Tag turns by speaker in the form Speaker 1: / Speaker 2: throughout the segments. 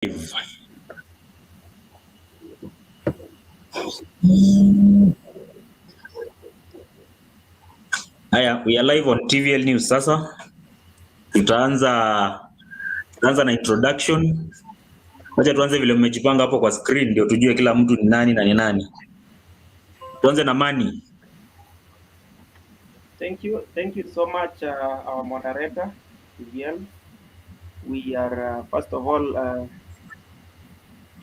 Speaker 1: Haya, we are live on TVL News sasa. Tutaanza na introduction. Wacha tuanze vile mmejipanga hapo kwa screen ndio tujue kila mtu ni nani na ni nani. Tuanze na Mani.
Speaker 2: Thank you so much, our moderator, TVL. We are, first of all,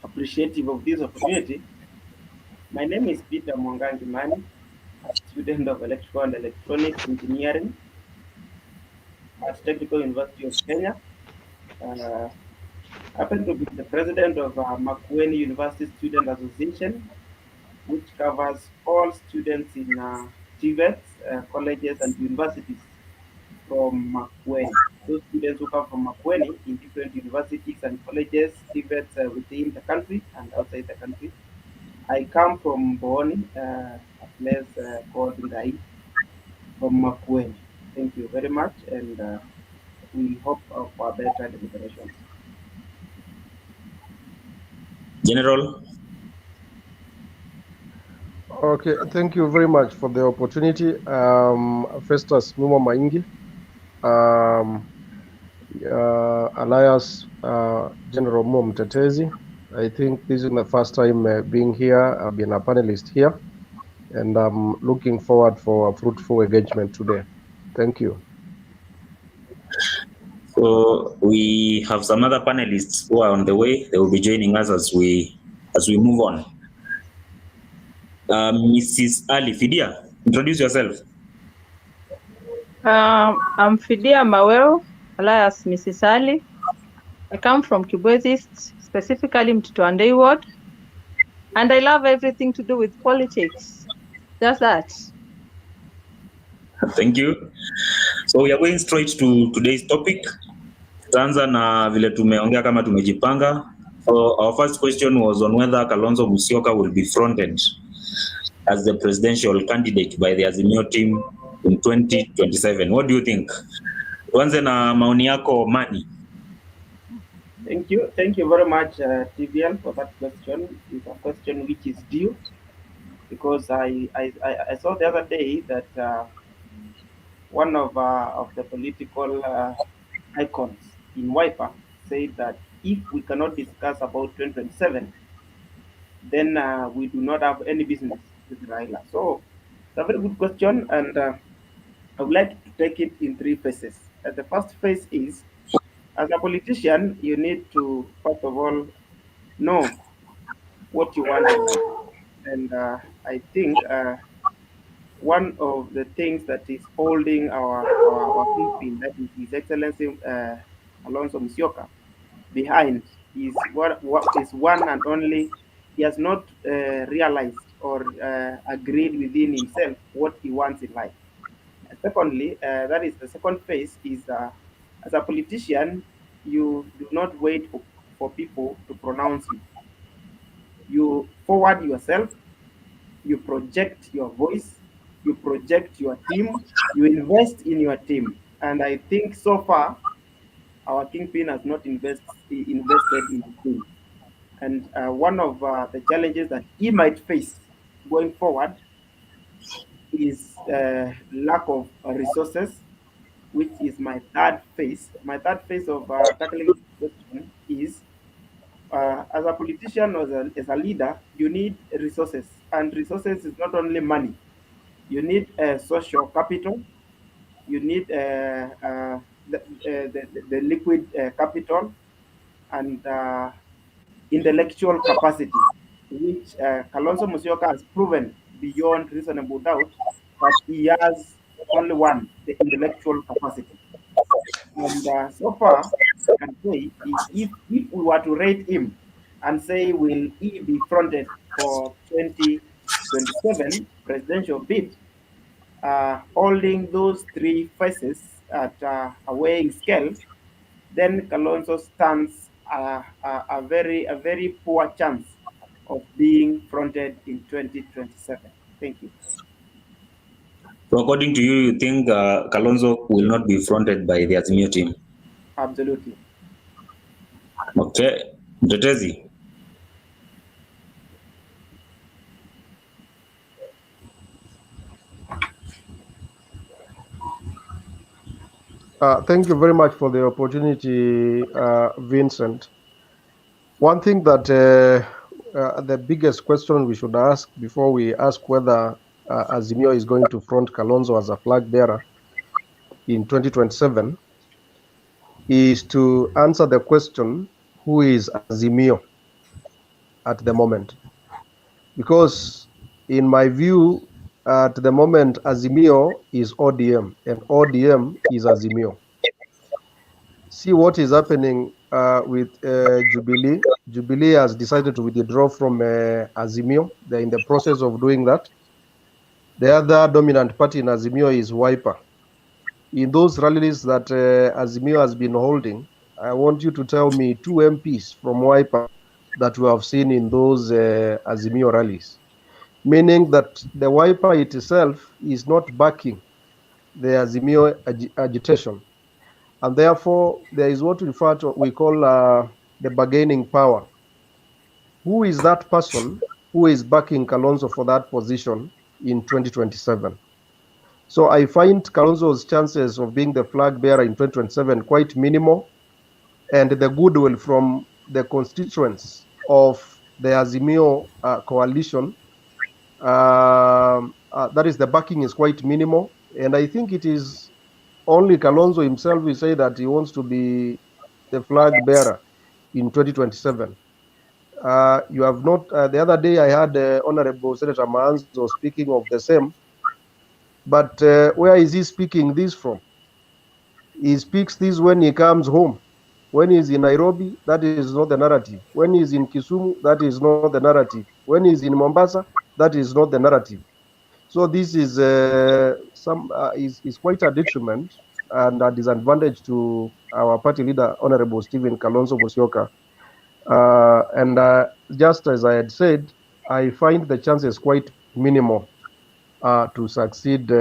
Speaker 2: appreciative of this opportunity. My name is Peter Mwangangi Mani, a student of Electrical and Electronics Engineering at Technical University of Kenya. I happen to be the president of Makueni University Student Association, which covers all students in TVETs, colleges and universities from Makueni. Those students who come from Makueni in different universities and colleges, TVETs within the country and outside the country. I come from Boni, a place called Ndai, from Makueni. Thank you very much, and we hope for better deliberations.
Speaker 1: General.
Speaker 3: Okay, thank you very much for the opportunity. Festus Mumo Maingi, alias General Mumo Mtetezi. I think this is my first time being here. I've been a panelist here, and I'm looking forward for a fruitful engagement today. Thank you.
Speaker 1: So we have some other panelists who are on the way. They will be joining us as we move on. Mrs. Ali Fidia, introduce yourself.
Speaker 4: I'm Fidia Maweo, alias Mrs. Ali. I come from Kibwezi East, specifically Mtituandei Ward, and I love everything to do with politics. Just that.
Speaker 1: Thank you. So we are going straight to today's topic. Tutaanza na vile tumeongea kama tumejipanga. So our first question was on whether Kalonzo Musyoka will be fronted as the presidential candidate by the Azimio team in 2027. What do you think? Tuanze na maoni yako, Mani.
Speaker 2: Thank you very much, TVL, for that question. It's a question which is due, because I saw the other day that one of the political icons in Wiper said that if we cannot discuss about 2027, then we do not have any business with Raila. So it's a very good question, and I would like to take it in three phases. The first phase is, as a politician, you need to, first of all, know what you want in life. And I think one of the things that is holding our kingpin, that is His Excellency Kalonzo Musyoka, behind is what is one and only, he has not realized or agreed within himself what he wants in life. Secondly, that is the second phase, is as a politician, you do not wait for people to pronounce you. You forward yourself, you project your voice, you project your team, you invest in your team. And I think so far, our kingpin has not invested in the team. And one of the challenges that he might face going forward is lack of resources, which is my third phase. My third phase of tackling this question is, as a politician or as a leader, you need resources. And resources is not only money. You need social capital. You need the liquid capital and intellectual capacity, which Kalonzo Musyoka has proven beyond reasonable doubt that he has only one, the intellectual capacity. And so far, I can say, if we were to rate him and say, will he be fronted for 2027 presidential bid, holding those three phases at a weighing scale, then Kalonzo stands a very poor chance of being fronted in 2027. Thank you.
Speaker 1: So according to you, you think Kalonzo will not be fronted by the Azimio team?
Speaker 2: Absolutely.
Speaker 1: Okay. Mtetezi.
Speaker 3: Thank you very much for the opportunity, Vincent. One thing that the biggest question we should ask before we ask whether Azimio is going to front Kalonzo as a flag bearer in 2027 is to answer the question, who is Azimio at the moment? Because in my view, at the moment, Azimio is ODM and ODM is Azimio. See what is happening with Jubilee. Jubilee has decided to withdraw from Azimio. They're in the process of doing that. The other dominant party in Azimio is Wiper. In those rallies that Azimio has been holding, I want you to tell me 2 MPs from Wiper that we have seen in those Azimio rallies, meaning that the Wiper itself is not backing the Azimio agitation. And therefore, there is what we call the bargaining power. Who is that person who is backing Kalonzo for that position in 2027? So I find Kalonzo's chances of being the flag bearer in 2027 quite minimal, and the goodwill from the constituents of the Azimio coalition, that is, the backing is quite minimal. And I think it is only Kalonzo himself will say that he wants to be the flag bearer in 2027. You have not, the other day I had Honorable Senator Maanzo speaking of the same, but where is he speaking this from? He speaks this when he comes home. When he's in Nairobi, that is not the narrative. When he's in Kisumu, that is not the narrative. When he's in Mombasa, that is not the narrative. So this is is quite a detriment and a disadvantage to our party leader, Honorable Stephen Kalonzo Musyoka. Just as I had said, I find the chances quite minimal to succeed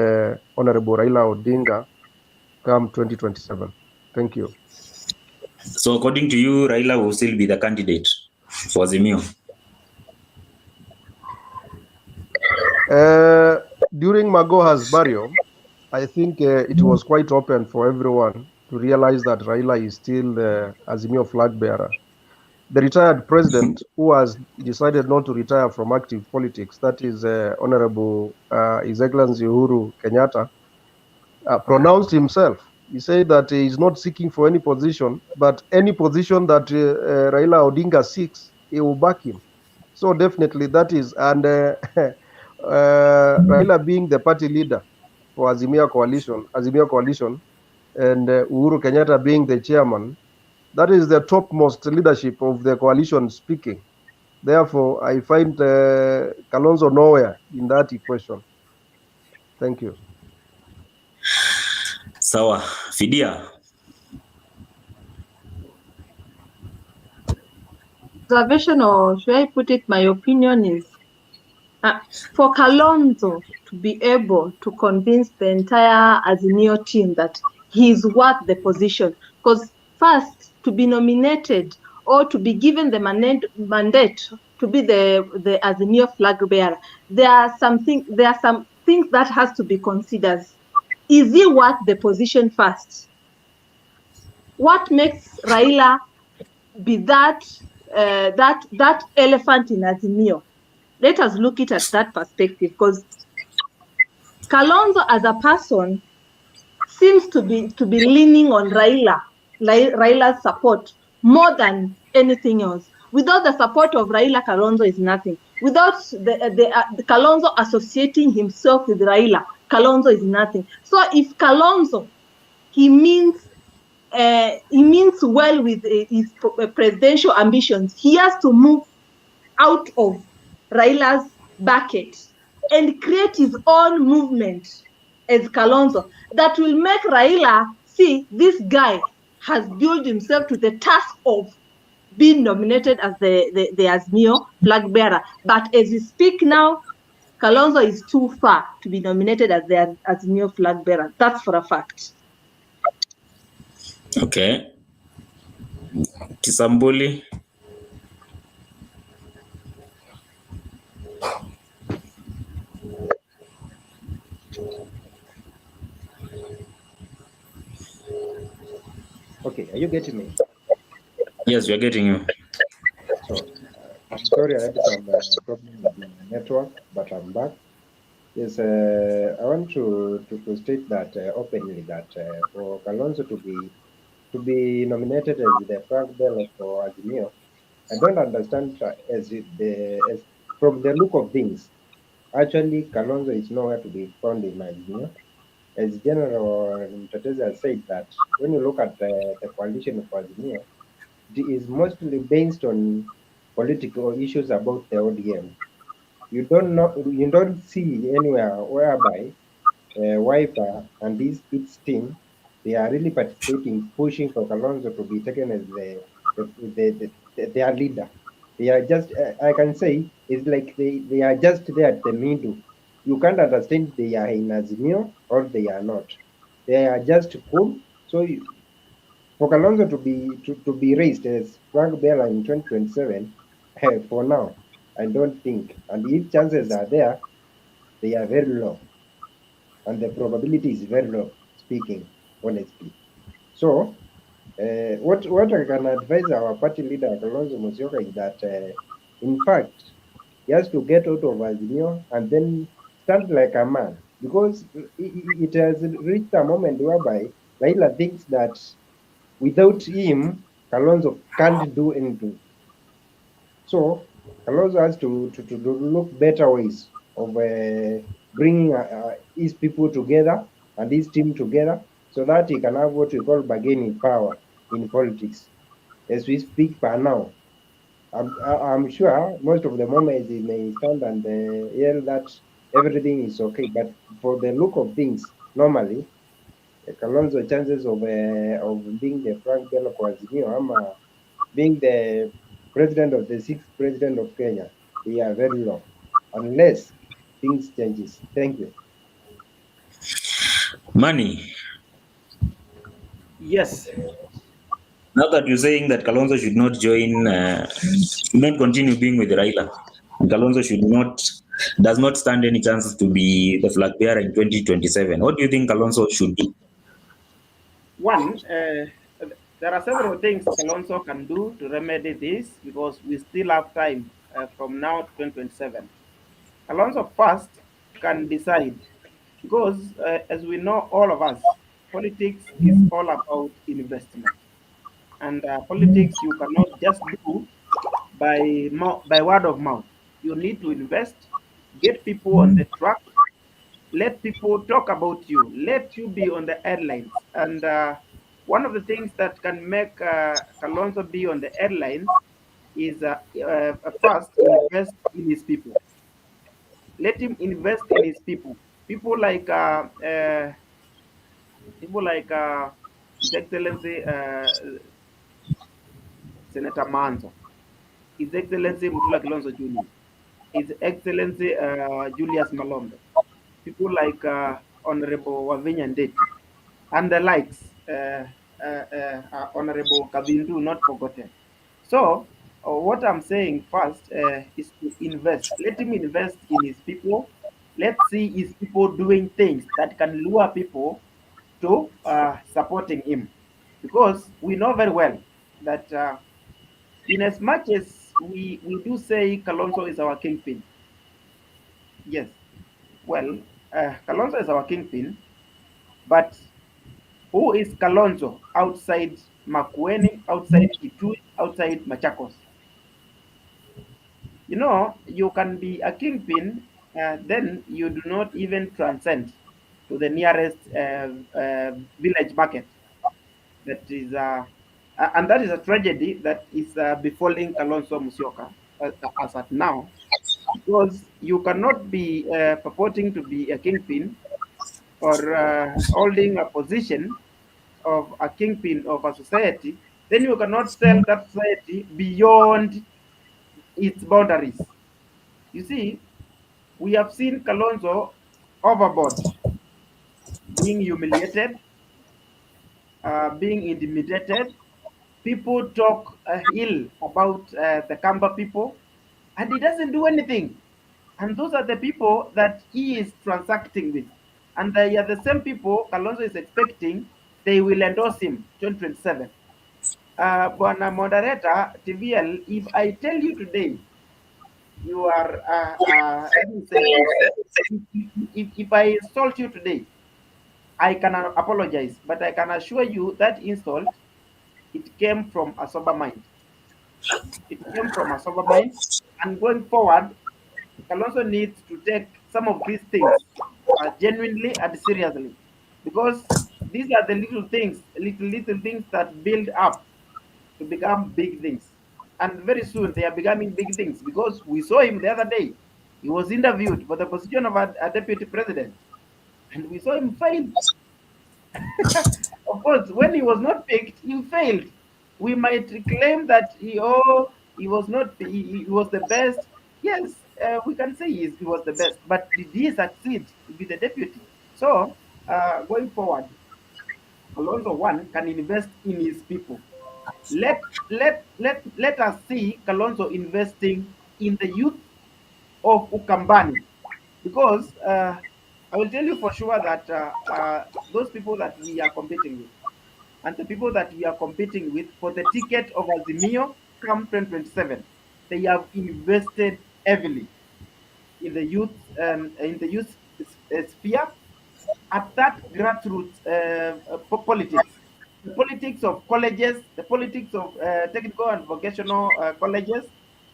Speaker 3: Honorable Raila Odinga come 2027. Thank you.
Speaker 1: So according to you, Raila will still be the candidate for Azimio?
Speaker 3: During Magoha's burial, I think it was quite open for everyone to realize that Raila is still the Azimio flag bearer. The retired president, who has decided not to retire from active politics, that is Honorable His Excellency Uhuru Kenyatta, pronounced himself. He said that he is not seeking for any position, but any position that Raila Odinga seeks, he will back him. So definitely that is, and Raila being the party leader for Azimio coalition, and Uhuru Kenyatta being the chairman, that is the topmost leadership of the coalition speaking. Therefore, I find Kalonzo nowhere in that equation. Thank you.
Speaker 1: Sawa. Fidia.
Speaker 4: Observation, or should I put it, my opinion is for Kalonzo to be able to convince the entire Azimio team that he is worth the position, because first, to be nominated or to be given the mandate to be the Azimio flag bearer, there are some things that has to be considered. Is he worth the position first? What makes Raila be that elephant in Azimio? Let us look at that perspective, because Kalonzo as a person seems to be leaning on Raila's support more than anything else. Without the support of Raila, Kalonzo is nothing. Without the Kalonzo associating himself with Raila, Kalonzo is nothing. So if Kalonzo, he means well with his presidential ambitions, he has to move out of Raila's bucket and create his own movement as Kalonzo that will make Raila see this guy has built himself to the task of being nominated as the Azimio flag bearer. But as we speak now, Kalonzo is too far to be nominated as the Azimio flag bearer. That's for a fact.
Speaker 1: Okay. Kisambuli.
Speaker 5: Are you getting me?
Speaker 1: Yes, we are getting you.
Speaker 5: So, I'm sorry I had some problem with my network, but I'm back. Yes, I want to state that openly that for Kalonzo to be nominated as the flag bearer for Azimio, I don't understand as from the look of things. Actually, Kalonzo is nowhere to be found in Azimio. As General Mtetezi has said that when you look at the coalition of Azimio, it is mostly based on political issues about the ODM. You don't see anywhere whereby Wiper and its team, they are really participating, pushing for Kalonzo to be taken as their leader. They are just, I can say, it's like they are just there at the middle. You can't understand they are in Azimio or they are not. They are just cool. So for Kalonzo to be raised as flag bearer in 2027, for now, I don't think. And if chances are there, they are very low, and the probability is very low. Speaking honestly, so what I can advise our party leader Kalonzo Musyoka is that, in fact, he has to get out of Azimio and then stand like a man, because it has reached a moment whereby Raila thinks that without him, Kalonzo can't do anything. So Kalonzo has to look better ways of bringing his people together and his team together, so that he can have what we call bargaining power in politics. As we speak per now, I'm sure most of the moments he may stand and yell that everything is okay, but for the look of things, normally Kalonzo chances of being the Frank Bello for Azimio ama being the president of the sixth president of Kenya, they are very low, unless things changes. Thank you.
Speaker 1: Money.
Speaker 2: Yes.
Speaker 1: Now that you're saying that Kalonzo should not join, should not continue being with Raila, and Kalonzo does not stand any chances to be the flag bearer in 2027. What do you think Kalonzo should do?
Speaker 2: One, there are several things Kalonzo can do to remedy this, because we still have time from now to 2027. Kalonzo first can decide, because as we know, all of us, politics is all about investment. And politics you cannot just do by word of mouth. You need to invest, get people on the track, let people talk about you, let you be on the headlines. And one of the things that can make Kalonzo be on the headlines is first invest in his people. Let him invest in his people. People like people like His Excellency Senator Manzo, His Excellency Mutula Kilonzo Jr., His Excellency Julius Malombe, people like Honorable Wavinya Ndeti, and the likes, Honorable Kabindu, not forgotten. So, what I'm saying first is to invest. Let him invest in his people. Let's see his people doing things that can lure people to supporting him. Because we know very well that in as much as we do say Kalonzo is our kingpin, yes, well, Kalonzo is our kingpin, but who is Kalonzo outside Makueni, outside Kitui, outside Machakos? You know, you can be a kingpin, then you do not even transcend to the nearest village market. That is, and that is a tragedy that is befalling Kalonzo Musyoka as at now, because you cannot be purporting to be a kingpin or holding a position of a kingpin of a society, then you cannot sell that society beyond its boundaries. You see, we have seen Kalonzo overboard, being humiliated, being intimidated. People talk ill about the Kamba people, and he doesn't do anything. And those are the people that he is transacting with. And they are the same people Kalonzo is expecting they will endorse him 2027. Bwana moderator, TVL, if I tell you today, you are, let me say this, if I insult you today, I can apologize, but I can assure you that insult, it came from a sober mind. It came from a sober mind, and going forward, Kalonzo needs to take some of these things genuinely and seriously, because these are the little things that build up to become big things. And very soon they are becoming big things, because we saw him the other day. He was interviewed for the position of a deputy president, and we saw him fail. Of course, when he was not picked, he failed. We might claim that he was not he was the best. Yes, we can say he was the best, but did he succeed to be the deputy? So going forward, Alonso one can invest in his people. Let us see Kalonzo investing in the youth of Ukambani, because I will tell you for sure that those people that we are competing with, and the people that we are competing with for the ticket of Azimio come 2027, they have invested heavily in the youth sphere, at that grassroots politics, the politics of colleges, the politics of technical and vocational colleges,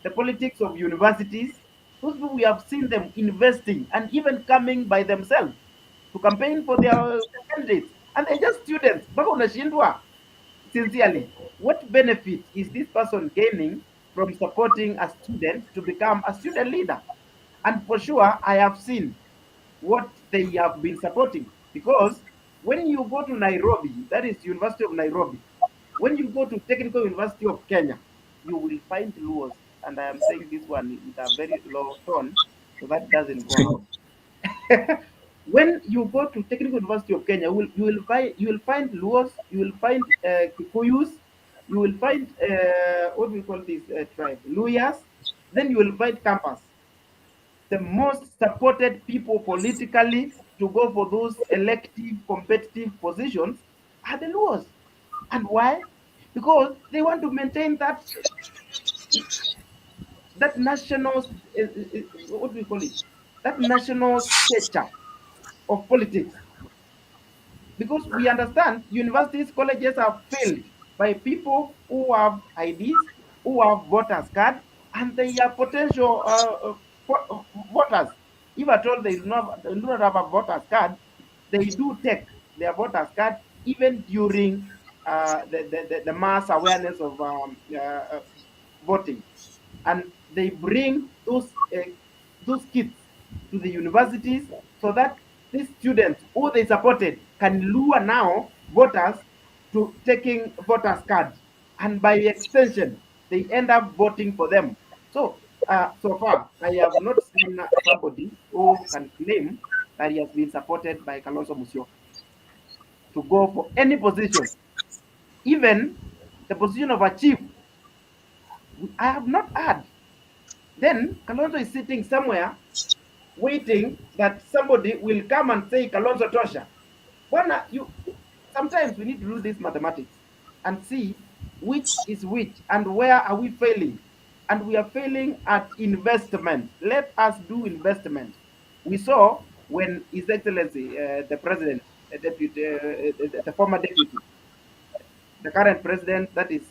Speaker 2: the politics of universities. Those people, we have seen them investing and even coming by themselves to campaign for their candidates, and they're just students. Mpaka unashindwa, sincerely, what benefit is this person gaining from supporting a student to become a student leader? And for sure, I have seen what they have been supporting, because when you go to Nairobi, that is University of Nairobi, when you go to Technical University of Kenya, you will find Luos, and I am saying this one with a very low tone so that doesn't go out. When you go to Technical University of Kenya, you will find Luos, you will find Kikuyus, you will find what we call this tribe, Luyas, then you will find campus. The most supported people politically to go for those elective competitive positions are the Luos. And why? Because they want to maintain that national what do we call it? That national stature of politics. Because we understand universities, colleges are filled by people who have IDs, who have voters card, and they are potential voters. If at all they do not have a voters card, they do take their voters card even during the mass awareness of voting, and they bring those kids to the universities so that these students who they supported can lure now voters to taking voters card, and by extension they end up voting for them. So so far I have not seen somebody who can claim that he has been supported by Kalonzo Musyoka to go for any position, even the position of a chief. I have not heard. Then Kalonzo is sitting somewhere waiting that somebody will come and say Kalonzo Tosha. Bwana, sometimes we need to do this mathematics and see which is which and where are we failing. And we are failing at investment. Let us do investment. We saw when His Excellency, the President, the former deputy, the current president, that is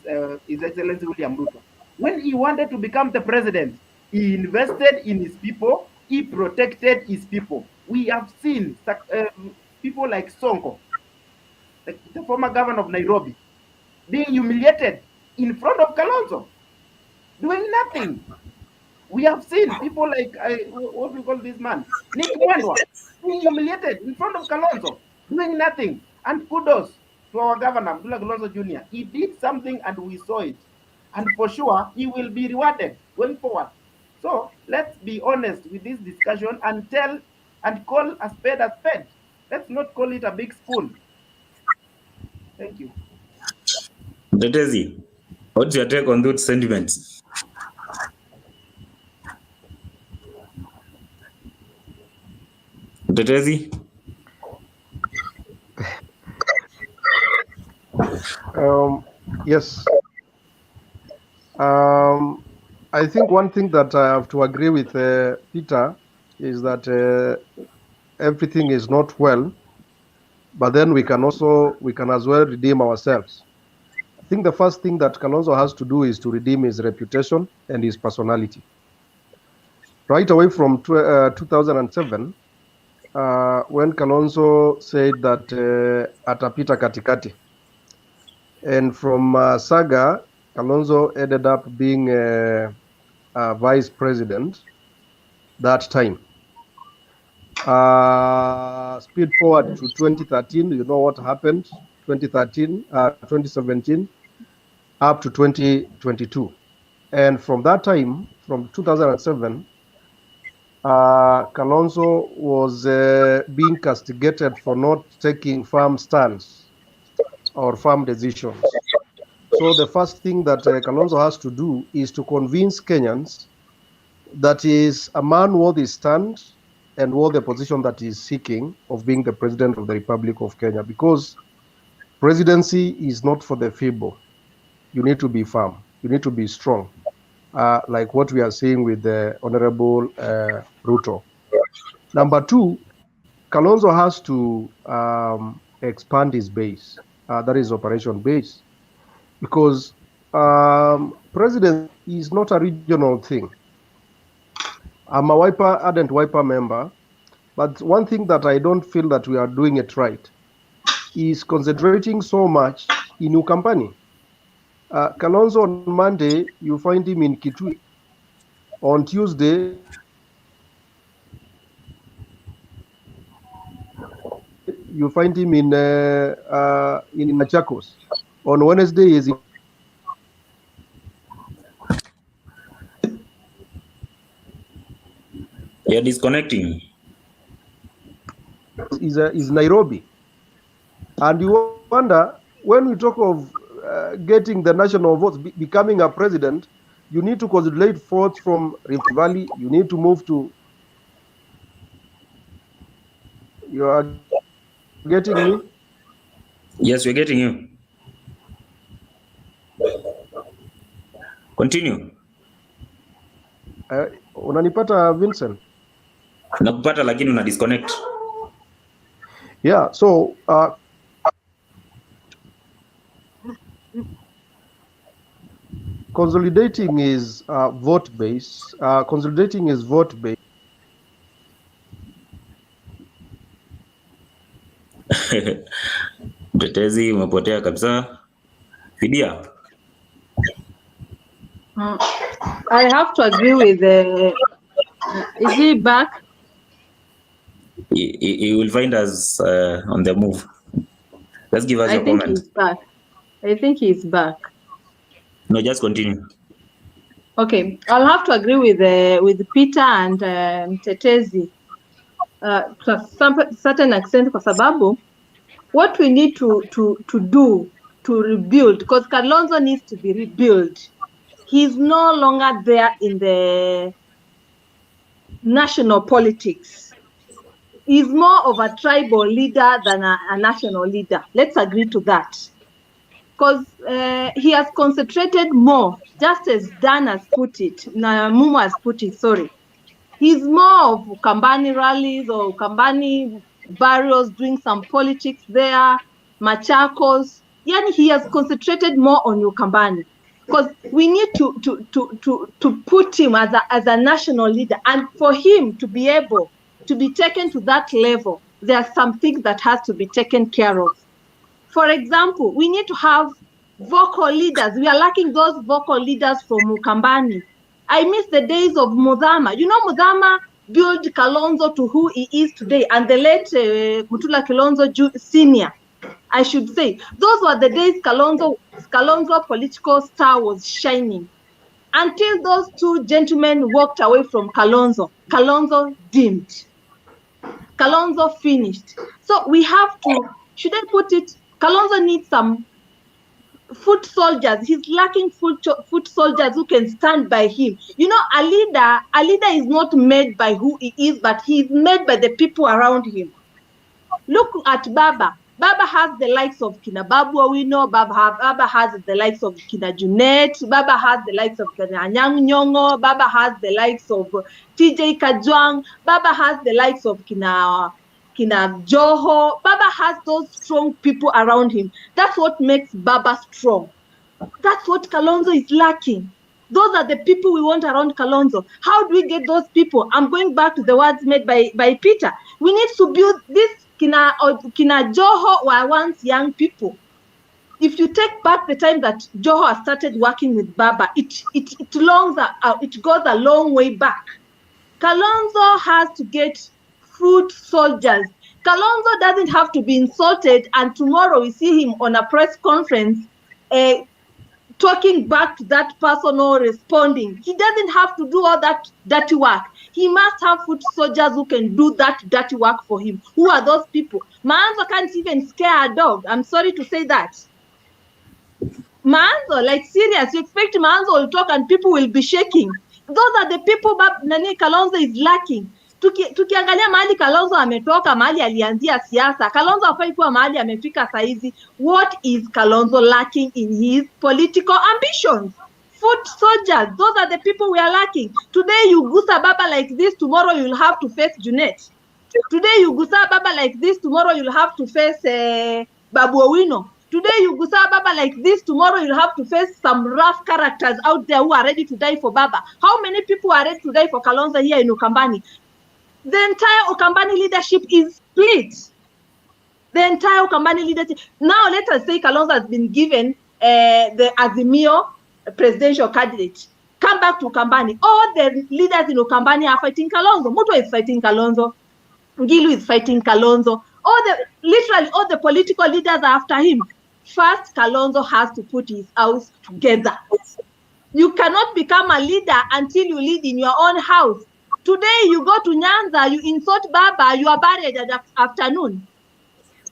Speaker 2: His Excellency William Ruto, when he wanted to become the president, he invested in his people, he protected his people. We have seen people like Sonko, the former governor of Nairobi, being humiliated in front of Kalonzo, doing nothing. We have seen people like, what we call this man, Nick Mwendwa, being humiliated in front of Kalonzo, doing nothing. And kudos to our governor, Abdullah Kalonzo Jr. He did something and we saw it. And for sure, he will be rewarded going forward. So let's be honest with this discussion and tell and call a spade a spade. Let's not call it a big spoon. Thank you.
Speaker 1: Mtetezi, what's your take on those sentiments? Mtetezi?
Speaker 3: Yes, I think one thing that I have to agree with Peter is that everything is not well, but then we can as well redeem ourselves. I think the first thing that Kalonzo has to do is to redeem his reputation and his personality. Right away from 2007, when Kalonzo said that atapita katikati, and from Saga, Kalonzo ended up being vice president that time. Speed forward to 2013, you know what happened? 2017, up to 2022. And from that time, from 2007, Kalonzo was being castigated for not taking firm stance or firm decisions. So the first thing that Kalonzo has to do is to convince Kenyans that he is a man worth his stand and worth the position that he is seeking of being the president of the Republic of Kenya, because presidency is not for the feeble. You need to be firm. You need to be strong, like what we are seeing with the Honorable Ruto. Number two, Kalonzo has to expand his base. That is operation base, because presidency is not a regional thing. I'm a ardent Wiper member, but one thing that I don't feel that we are doing it right is concentrating so much in Ukambani. Kalonzo on Monday, you find him in Kitui. On Tuesday, you find him in Machakos. On Wednesday, is
Speaker 1: You're disconnecting.
Speaker 3: is Nairobi. And you wonder, when we talk of getting the national votes, becoming a president, you need to consolidate votes from Rift Valley. You need to move to. You are getting me?
Speaker 1: Yes, we're getting you. Continue.
Speaker 3: Unanipata, Vincent?
Speaker 1: Nakupata lakini una disconnect.
Speaker 3: Yeah, so consolidating is vote base. Consolidating is vote base.
Speaker 1: Mtetezi umepotea kabisa. Fidia.
Speaker 4: I have to agree with is he back?
Speaker 1: He will find us on the move. Let's give us your comment.
Speaker 4: I think he's back. I think he's back.
Speaker 1: No, just continue.
Speaker 4: Okay, I'll have to agree with Peter and Mtetezi to some certain extent, kwa sababu what we need to do to rebuild, because Kalonzo needs to be rebuilt. He's no longer there in the national politics. He's more of a tribal leader than a national leader. Let's agree to that. Because he has concentrated more, just as Dan has put it, Mumu has put it, sorry. He's more of Ukambani rallies or Ukambani barrios, doing some politics there, Machakos. Yani he has concentrated more on Ukambani. Because we need to put him as a national leader, and for him to be able to be taken to that level, there are some things that has to be taken care of. For example, we need to have vocal leaders. We are lacking those vocal leaders from Ukambani. I miss the days of Mudhama. You know, Mudhama built Kalonzo to who he is today, and the late Mutula Kilonzo Senior, I should say. Those were the days Kalonzo political star was shining. Until those two gentlemen walked away from Kalonzo, Kalonzo dimmed. Kalonzo finished. So we have to, should I put it, Kalonzo needs some foot soldiers. He's lacking foot soldiers who can stand by him. You know, a leader is not made by who he is, but he is made by the people around him. Look at Baba. Baba has the likes of Kina Babu Owino, Baba has the likes of Kina Junet, Baba has the likes of Kina Anyang' Nyong'o, Baba has the likes of TJ Kajwang, Baba has the likes of Kina Joho. Baba has those strong people around him. That's what makes Baba strong. That's what Kalonzo is lacking. Those are the people we want around Kalonzo. How do we get those people? I'm going back to the words made by Peter. We need to build this. Kina Joho were once young people. If you take back the time that Joho started working with Baba, it goes a long way back. Kalonzo has to get foot soldiers. Kalonzo doesn't have to be insulted, and tomorrow we see him on a press conference talking back to that person or responding. He doesn't have to do all that dirty work. He must have foot soldiers who can do that dirty work for him. Who are those people? Maanzo can't even scare a dog. I'm sorry to say that. Maanzo, like serious, you expect Maanzo will talk and people will be shaking. Those are the people Nani Kalonzo is lacking. Tukiangalia mahali Kalonzo ametoka, mahali alianzia siasa, Kalonzo hafai kuwa mahali amefika saizi. What is Kalonzo lacking in his political ambitions? Foot soldiers, those are the people we are lacking. Today you gusa Baba like this, tomorrow you'll have to face Junet. Today you gusa Baba like this, tomorrow you'll have to face Babu Owino. Today you gusa Baba like this, tomorrow you'll have to face some rough characters out there who are ready to die for Baba. How many people are ready to die for Kalonzo here in Ukambani? The entire Ukambani leadership is split. The entire Ukambani leadership. Now let us say Kalonzo has been given the Azimio presidential candidate. Come back to Ukambani. All the leaders in Ukambani are fighting Kalonzo. Muto is fighting Kalonzo. Ngilu is fighting Kalonzo. Literally all the political leaders are after him. First, Kalonzo has to put his house together. You cannot become a leader until you lead in your own house. Today you go to Nyanza, you insult Baba, you are buried at afternoon.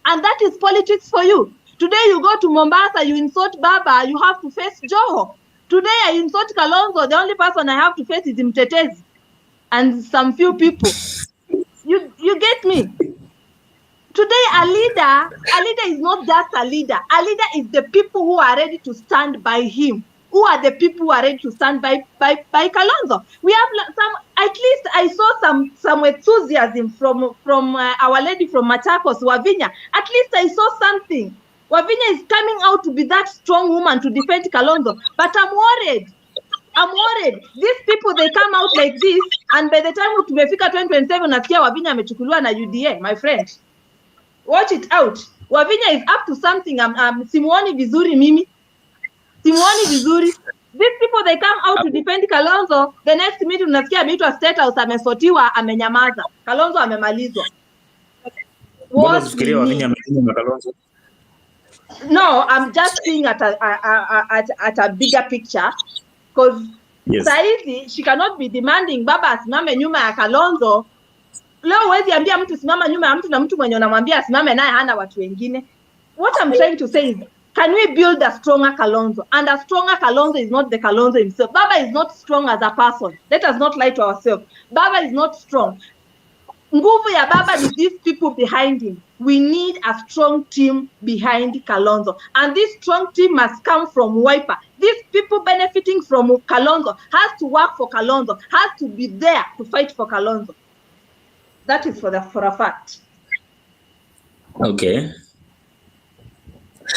Speaker 4: And that is politics for you. Today you go to Mombasa, you insult Baba, you have to face Joho. Today I insult Kalonzo, the only person I have to face is Mtetezi and some few people. You get me? Today a leader is not just a leader. A leader is the people who are ready to stand by him. Who are the people who are ready to stand by Kalonzo? We have some, at least I saw some enthusiasm from our lady from Machakos, Wavinya. At least I saw something. Wavinya is coming out to be that strong woman to defend Kalonzo. But I'm worried. These people, they come out like this, and by the time tumefika 2027, nasikia Wavinya amechukuliwa na UDA, my friend. Watch it out. Wavinya is up to something. Simuoni vizuri mimi. Simuoni vizuri. These people, they come out to defend Kalonzo. The next minute unasikia ameitwa State House, amesotiwa, amenyamaza. Kalonzo amemalizwa. No, I'm just seeing at a bigger picture, because saizi she cannot be demanding Baba asimame nyuma ya Kalonzo. Leo huwezi ambia mtu simama nyuma ya mtu na mtu mwenye unamwambia asimame naye hana watu wengine. What I'm trying to say is, can we build a stronger Kalonzo? And a stronger Kalonzo is not the Kalonzo himself. Baba is not strong as a person. Let us not lie to ourselves. Baba is not strong. Nguvu ya Baba is these people behind him. We need a strong team behind Kalonzo. And this strong team must come from Wiper. These people benefiting from Kalonzo has to work for Kalonzo, has to be there to fight for Kalonzo. That is for a fact.
Speaker 1: Okay.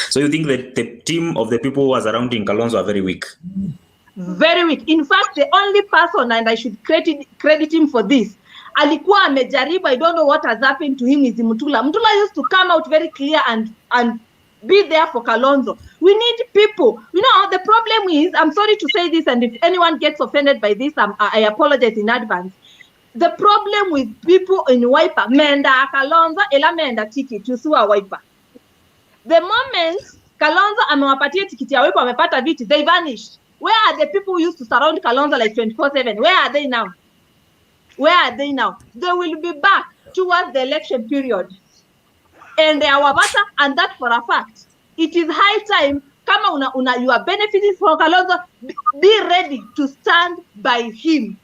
Speaker 1: So you think that the team of the people who was surrounding Kalonzo are very weak?
Speaker 4: Very weak. In fact, the only person, and I should credit him for this, alikuwa amejaribu, I don't know what has happened to him, is Mutula. Mutula used to come out very clear and be there for Kalonzo. We need people. You know, the problem is, I'm sorry to say this, and if anyone gets offended by this, I apologize in advance. The problem with people in Wiper, Menda Kalonzo, ela Menda ticket, tusua Wiper. The moment Kalonzo amewapatia tikiti ya Wiper, amepata viti, they vanished. Where are the people who used to surround Kalonzo like 24/7? Where are they now? Where are they now? They will be back towards the election period. And they are wabata, and that for a fact. It is high time, kama you are benefiting from Kalonzo, be ready to stand by him.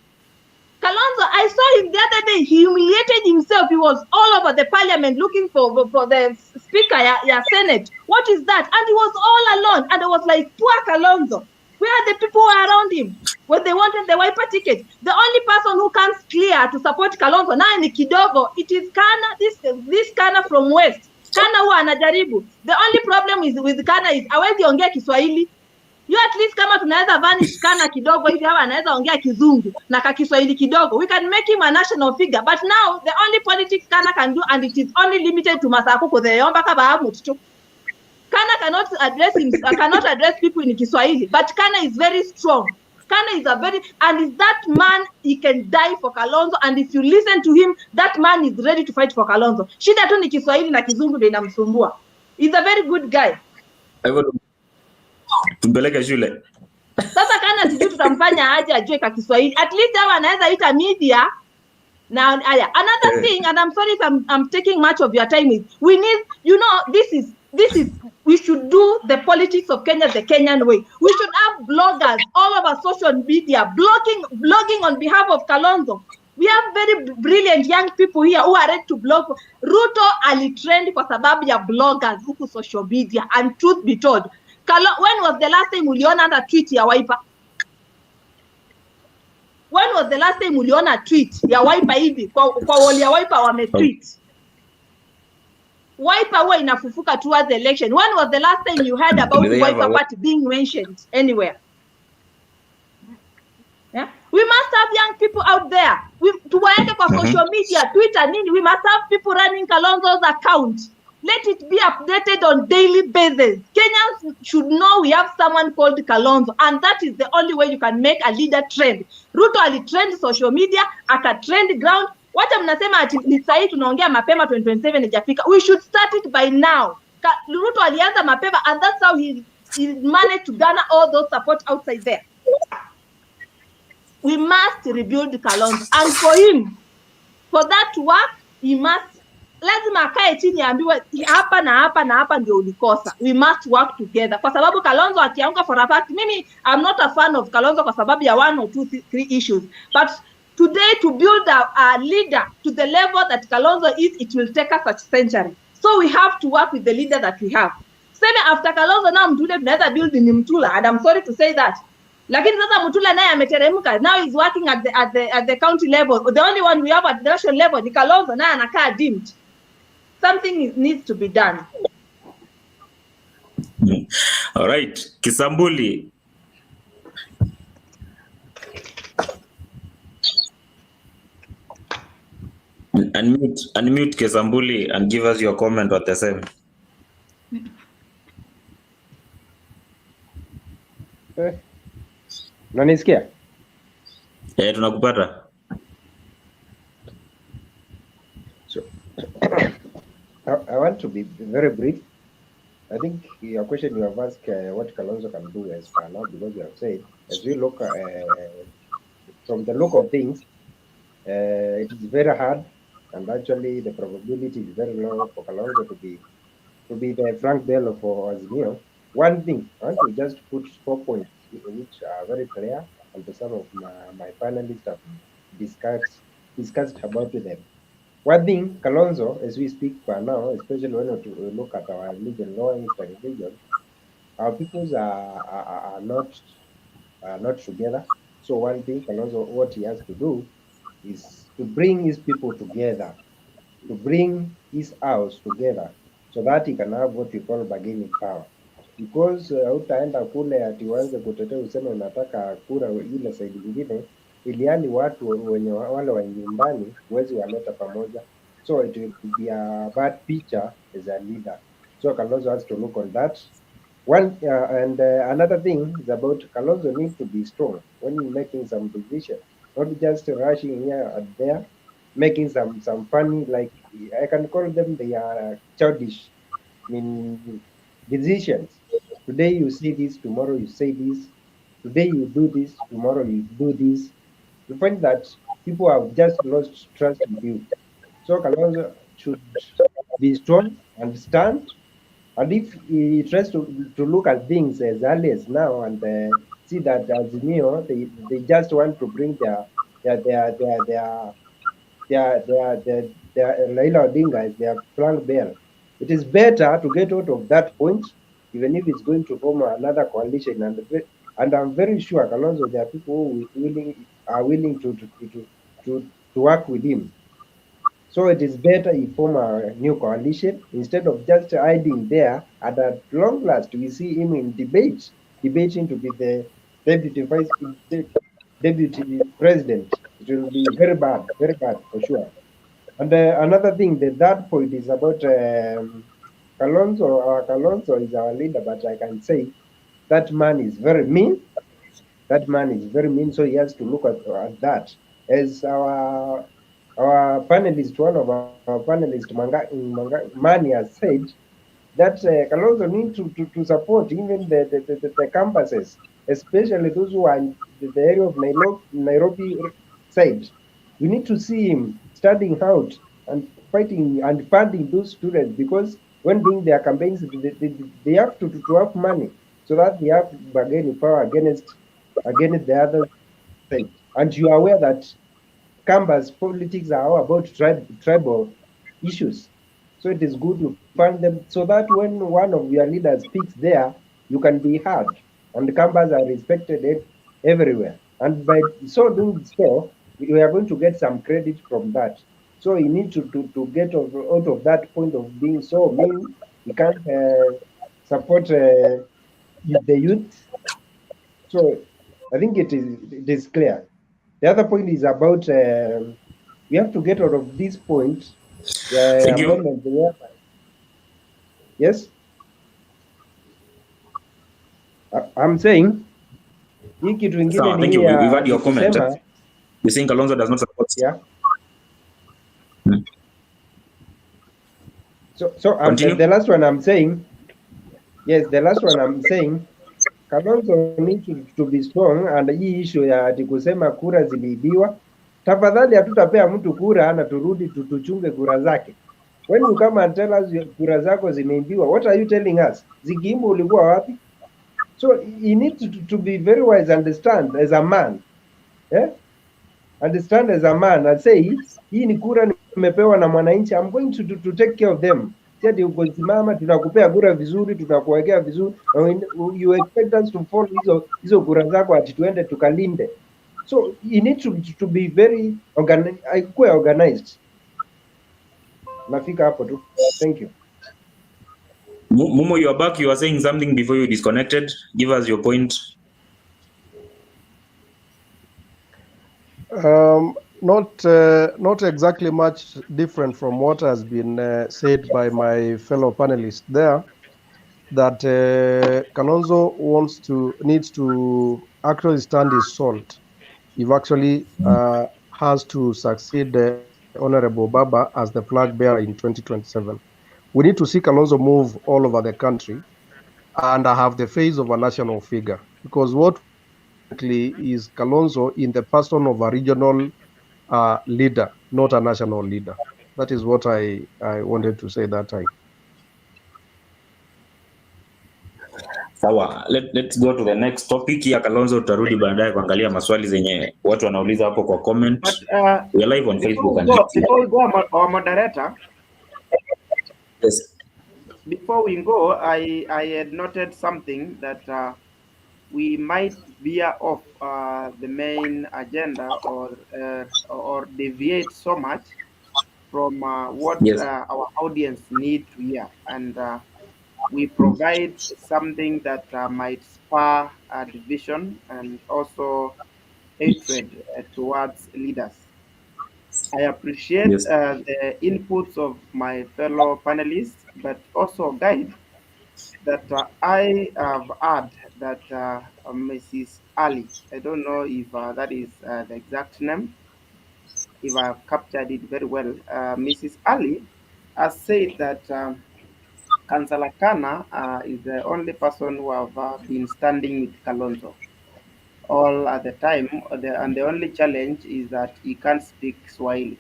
Speaker 4: Kalonzo, I saw him the other day. He humiliated himself. He was all over the parliament looking for the speaker, yeah, Senate. What is that? And he was all alone. And I was like, poor Kalonzo. Where are the people around him when they wanted the wiper ticket? The only person who comes clear to support Kalonzo now ni kidogo. It is Kana, this Kana from West. Kana huwa anajaribu. The only problem is with Kana is hawezi ongea Kiswahili. You at least kama tunaweza vanish Kana kidogo hivi hawa anaweza ongea Kizungu na Kiswahili kidogo. We can make him a national figure. But now the only politics Kana can do, and it is only limited to Masakuko the Yomba Kabahamut. Kana cannot address people in Kiswahili, but Kana is very strong. Kana is and is that man, he can die for Kalonzo, and if you listen to him, that man is ready to fight for Kalonzo. Shida tu ni Kiswahili na Kizungu ndio inamsumbua. He's a very good guy.
Speaker 1: Tumpeleke shule.
Speaker 4: Sasa Kana sijui tutamfanya aje ajue ka Kiswahili. At least hawa anaweza ita media. Now, another thing, and I'm sorry if I'm taking much of your time, is we need, this is we should do the politics of Kenya the Kenyan way. We should have bloggers all over social media blogging on behalf of Kalonzo. We have very brilliant young people here who are ready to blog. Ruto alitrend kwa sababu ya bloggers huku social media, and truth be told, when was the last time uliona hata tweet ya Wiper? When was the last time uliona tweet ya Wiper hivi kwa wali ya Wiper wametweet? Wiper huwa inafufuka towards the election. When was the last time you heard about Wiper party being mentioned anywhere? Yeah? We must have young people out there. Tuwaeke kwa social media, Twitter nini. We must have people running Kalonzo's account. Let it be updated on daily basis. Kenyans should know we have someone called Kalonzo, and that is the only way you can make a leader trend. Ruto alitrend social media, akatrend ground. Wacha mnasema ati ni sahi tunaongea mapema 2027 ijafika. We should start it by now. Ruto alianza mapema, and that's how he managed to garner all those support outside there. We must rebuild Kalonzo, and for that to work, he must, lazima akae chini ambiwe hapa na hapa na hapa ndio ulikosa. We must work together. Kwa sababu Kalonzo akianguka for a fact, mimi I'm not a fan of Kalonzo kwa sababu ya 1 or 2 3 issues. But today, to build a leader to the level that Kalonzo is, it will take us a century. So we have to work with the leader that we have. Same after Kalonzo now Mtula tunaweza build ni Mtula, and I'm sorry to say that. Lakini sasa Mtula naye ameteremka. Now he's working at the county level. The only one we have at the national level ni Kalonzo, naye anakaa dimmed. Something needs to be done.
Speaker 1: All right, Kisambuli. Unmute Kisambuli and give us your comment at the same.
Speaker 5: Unanisikia?
Speaker 1: Tunakupata.
Speaker 5: So I want to be very brief. I think your question you have asked what Kalonzo can do as far now, because you have said, as we look from the look of things, it is very hard, and actually the probability is very low for Kalonzo to be the Frank Bello for Azimio. One thing, I want to just put 4 points which are very clear, and some of my panelists have discussed about them. One thing, Kalonzo, as we speak for now, especially when we look at our region, lower eastern region, our peoples are not together. So one thing, Kalonzo, what he has to do is to bring his people together, to bring his house together, so that he can have what we call bargaining power. Because utaenda kule ati uanze kutetea useme unataka kura ile side nyingine, iliani watu wenye wale wa nyumbani huwezi waleta pamoja. So it will be a bad picture as a leader. So Kalonzo has to look on that. Another thing is about Kalonzo needs to be strong when making some decisions, not just rushing here and there, making some funny, like I can call them, they are childish decisions. Today you say this, tomorrow you say this. Today you do this, tomorrow you do this. You find that people have just lost trust in you. So Kalonzo should be strong and stand. And if he tries to look at things as early as now and see that Azimio, they just want to bring Raila Odinga is their flag bearer. It is better to get out of that point, even if it's going to form another coalition. And I'm very sure, Kalonzo, there are people who are willing to work with him. So it is better he form a new coalition instead of just hiding there. And at long last, we see him in debating to be the deputy vice deputy president. It will be very bad for sure. And another thing, the third point is about Kalonzo. Our Kalonzo is our leader, but I can say that man is very mean. That man is very mean, so he has to look at that. As our panelist, one of our panelists, Mani, has said that Kalonzo need to support even the campuses, especially those who are in the area of Nairobi side. We need to see him studying out and fighting and funding those students, because when doing their campaigns, they have to have money so that they have bargaining power against the other side. And you are aware that Canvas politics are all about tribal issues. So it is good you fund them so that when one of your leaders speaks there, you can be heard. And Canvas are respected everywhere. And by so doing so, we are going to get some credit from that. So you need to get out of that point of being so mean. You can't support the youth. So I think it is clear. The other point is about we have to get out of this point.
Speaker 1: Thank you.
Speaker 5: Amendment. Yes, I'm saying hii kitu ingine
Speaker 1: Sawa,
Speaker 5: ni
Speaker 1: thank
Speaker 5: hii
Speaker 1: you. We've
Speaker 5: ya
Speaker 1: had
Speaker 5: ni
Speaker 1: your comment.
Speaker 5: kusema
Speaker 1: You're saying Kalonzo does not support.
Speaker 5: yeah.
Speaker 1: Hmm.
Speaker 5: So
Speaker 1: Continue.
Speaker 5: the last one I'm saying, yes, the last one I'm saying, Kalonzo needs to be strong, and hii issue ya ati kusema kura ziliibiwa, tafadhali hatutapea mtu kura na turudi tuchunge kura zake. When you come and tell us kura zako zimeibiwa, what are you telling us? Zikiimbwa ulikuwa wapi? So you need to be very wise, understand as a man. Eh? Understand as a man and say, hii ni kura nimepewa na mwananchi, I'm going to take care of them. Siati ukosimama tunakupea kura vizuri, tunakuwekea vizuri, you expect us to follow hizo kura zako ati tuende tukalinde. So you need to be very organized. Nafika hapo tu. Thank you.
Speaker 1: Mumo, you are back. You are saying something before you disconnected. Give us your point.
Speaker 3: Not exactly much different from what has been said by my fellow panelists there. That Kalonzo needs to actually stand his salt if actually has to succeed Honorable Baba as the flag bearer in 2027. We need to see Kalonzo move all over the country and have the face of a national figure, because what we need currently is Kalonzo in the person of a regional leader, not a national leader. That is what I wanted to say that time.
Speaker 1: Sawa, let's go to the next topic. Ya Kalonzo tutarudi baadaye kuangalia maswali zenye watu wanauliza hapo kwa comment.
Speaker 2: But
Speaker 1: We are live on Facebook and
Speaker 2: before we go, our moderator,
Speaker 1: yes.
Speaker 2: before we go, I had noted something that we might veer off the main agenda or deviate so much from what
Speaker 1: Yes.
Speaker 2: our audience need to hear, and we provide something that might spur division and also hatred towards leaders. I appreciate
Speaker 1: Yes.
Speaker 2: the inputs of my fellow panelists, but also guide that I have heard that Mrs. Ali, I don't know if that is the exact name, if I've captured it very well, Mrs. Ali has said that Councillor Kana is the only person who have been standing with Kalonzo all at the time, and the only challenge is that he can't speak Swahili.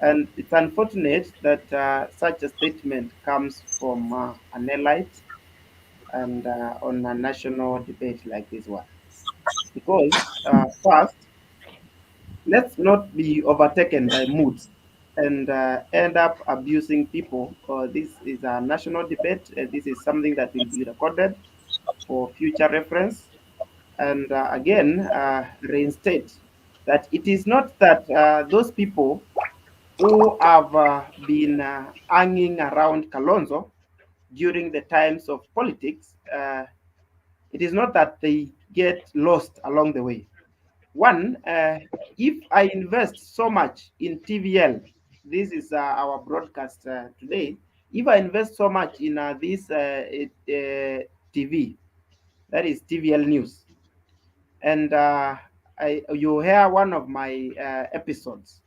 Speaker 2: And it's unfortunate that such a statement comes from an elite and on a national debate like this one. Because first, let's not be overtaken by moods and end up abusing people. This is a national debate. This is something that will be recorded for future reference. And again, reinstate that it is not that those people who have been hanging around Kalonzo during the times of politics, it is not that they get lost along the way. One, if I invest so much in TVL, this is our broadcast today. If I invest so much in this TV, that is TVL News, and you hear one of my episodes,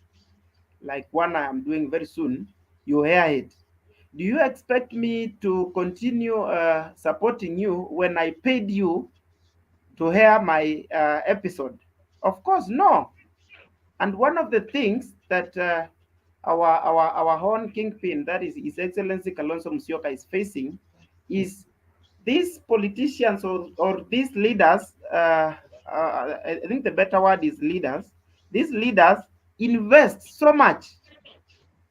Speaker 2: like one I am doing very soon, you hear it. Do you expect me to continue supporting you when I paid you to hear my episode? Of course, no. And one of the things that our own kingpin, that is His Excellency Kalonzo Musyoka, is facing is these politicians or these leaders. I think the better word is leaders. These leaders invest so much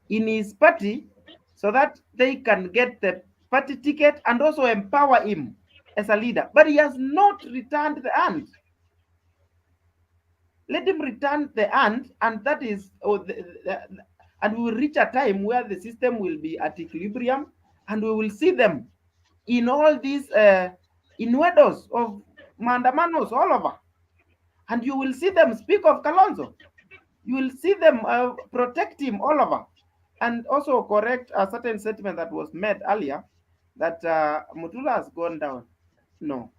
Speaker 2: in his party so that they can get the party ticket and also empower him as a leader. But he has not returned the hand. Let him return the hand, and that is, and we will reach a time where the system will be at equilibrium, and we will see them in all these innuendos of mandamanos all over, and you will see them speak of Kalonzo. You will see them protect him all over, and also correct a certain statement that was made earlier that Mutula has gone down. No,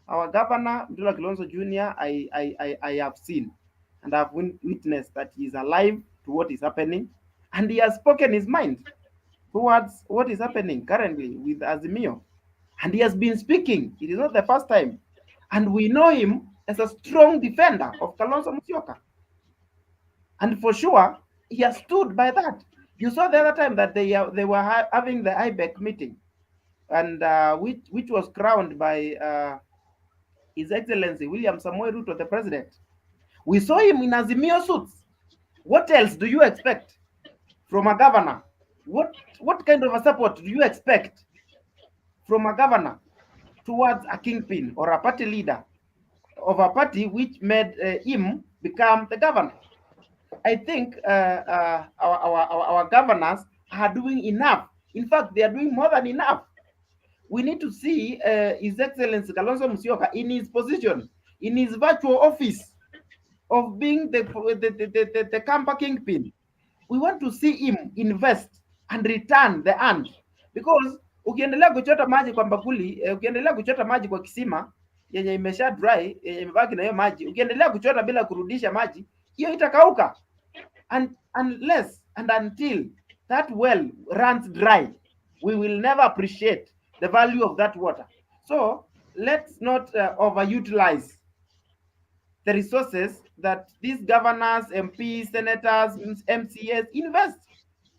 Speaker 2: our governor Mutula Kilonzo Jr. I have seen and I've witnessed that he is alive to what is happening, and he has spoken his mind towards what is happening currently with Azimio, and he has been speaking. It is not the first time, and we know him as a strong defender of Kalonzo Musyoka, and for sure he has stood by that. You saw the other time that they were having the IBEC meeting, and which was crowned by His Excellency William Samoei Ruto, the president. We saw him in Azimio suits. What else do you expect from a governor? What kind of a support do you expect from a governor towards a kingpin or a party leader of a party which made him become the governor? I think our governors are doing enough. In fact, they are doing more than enough. We need to see His Excellency Kalonzo Musyoka in his position, in his virtual office of being the Kamba kingpin. We want to see him invest and return the hand, because ukiendelea kuchota maji kwa bakuli, ukiendelea kuchota maji kwa kisima yenye imesha dry, yenye imebaki na hiyo maji, ukiendelea kuchota bila kurudisha maji, hiyo itakauka. And unless and until that well runs dry, we will never appreciate the value of that water. So let's not overutilize the resources that these governors, MPs, senators, MCAs invest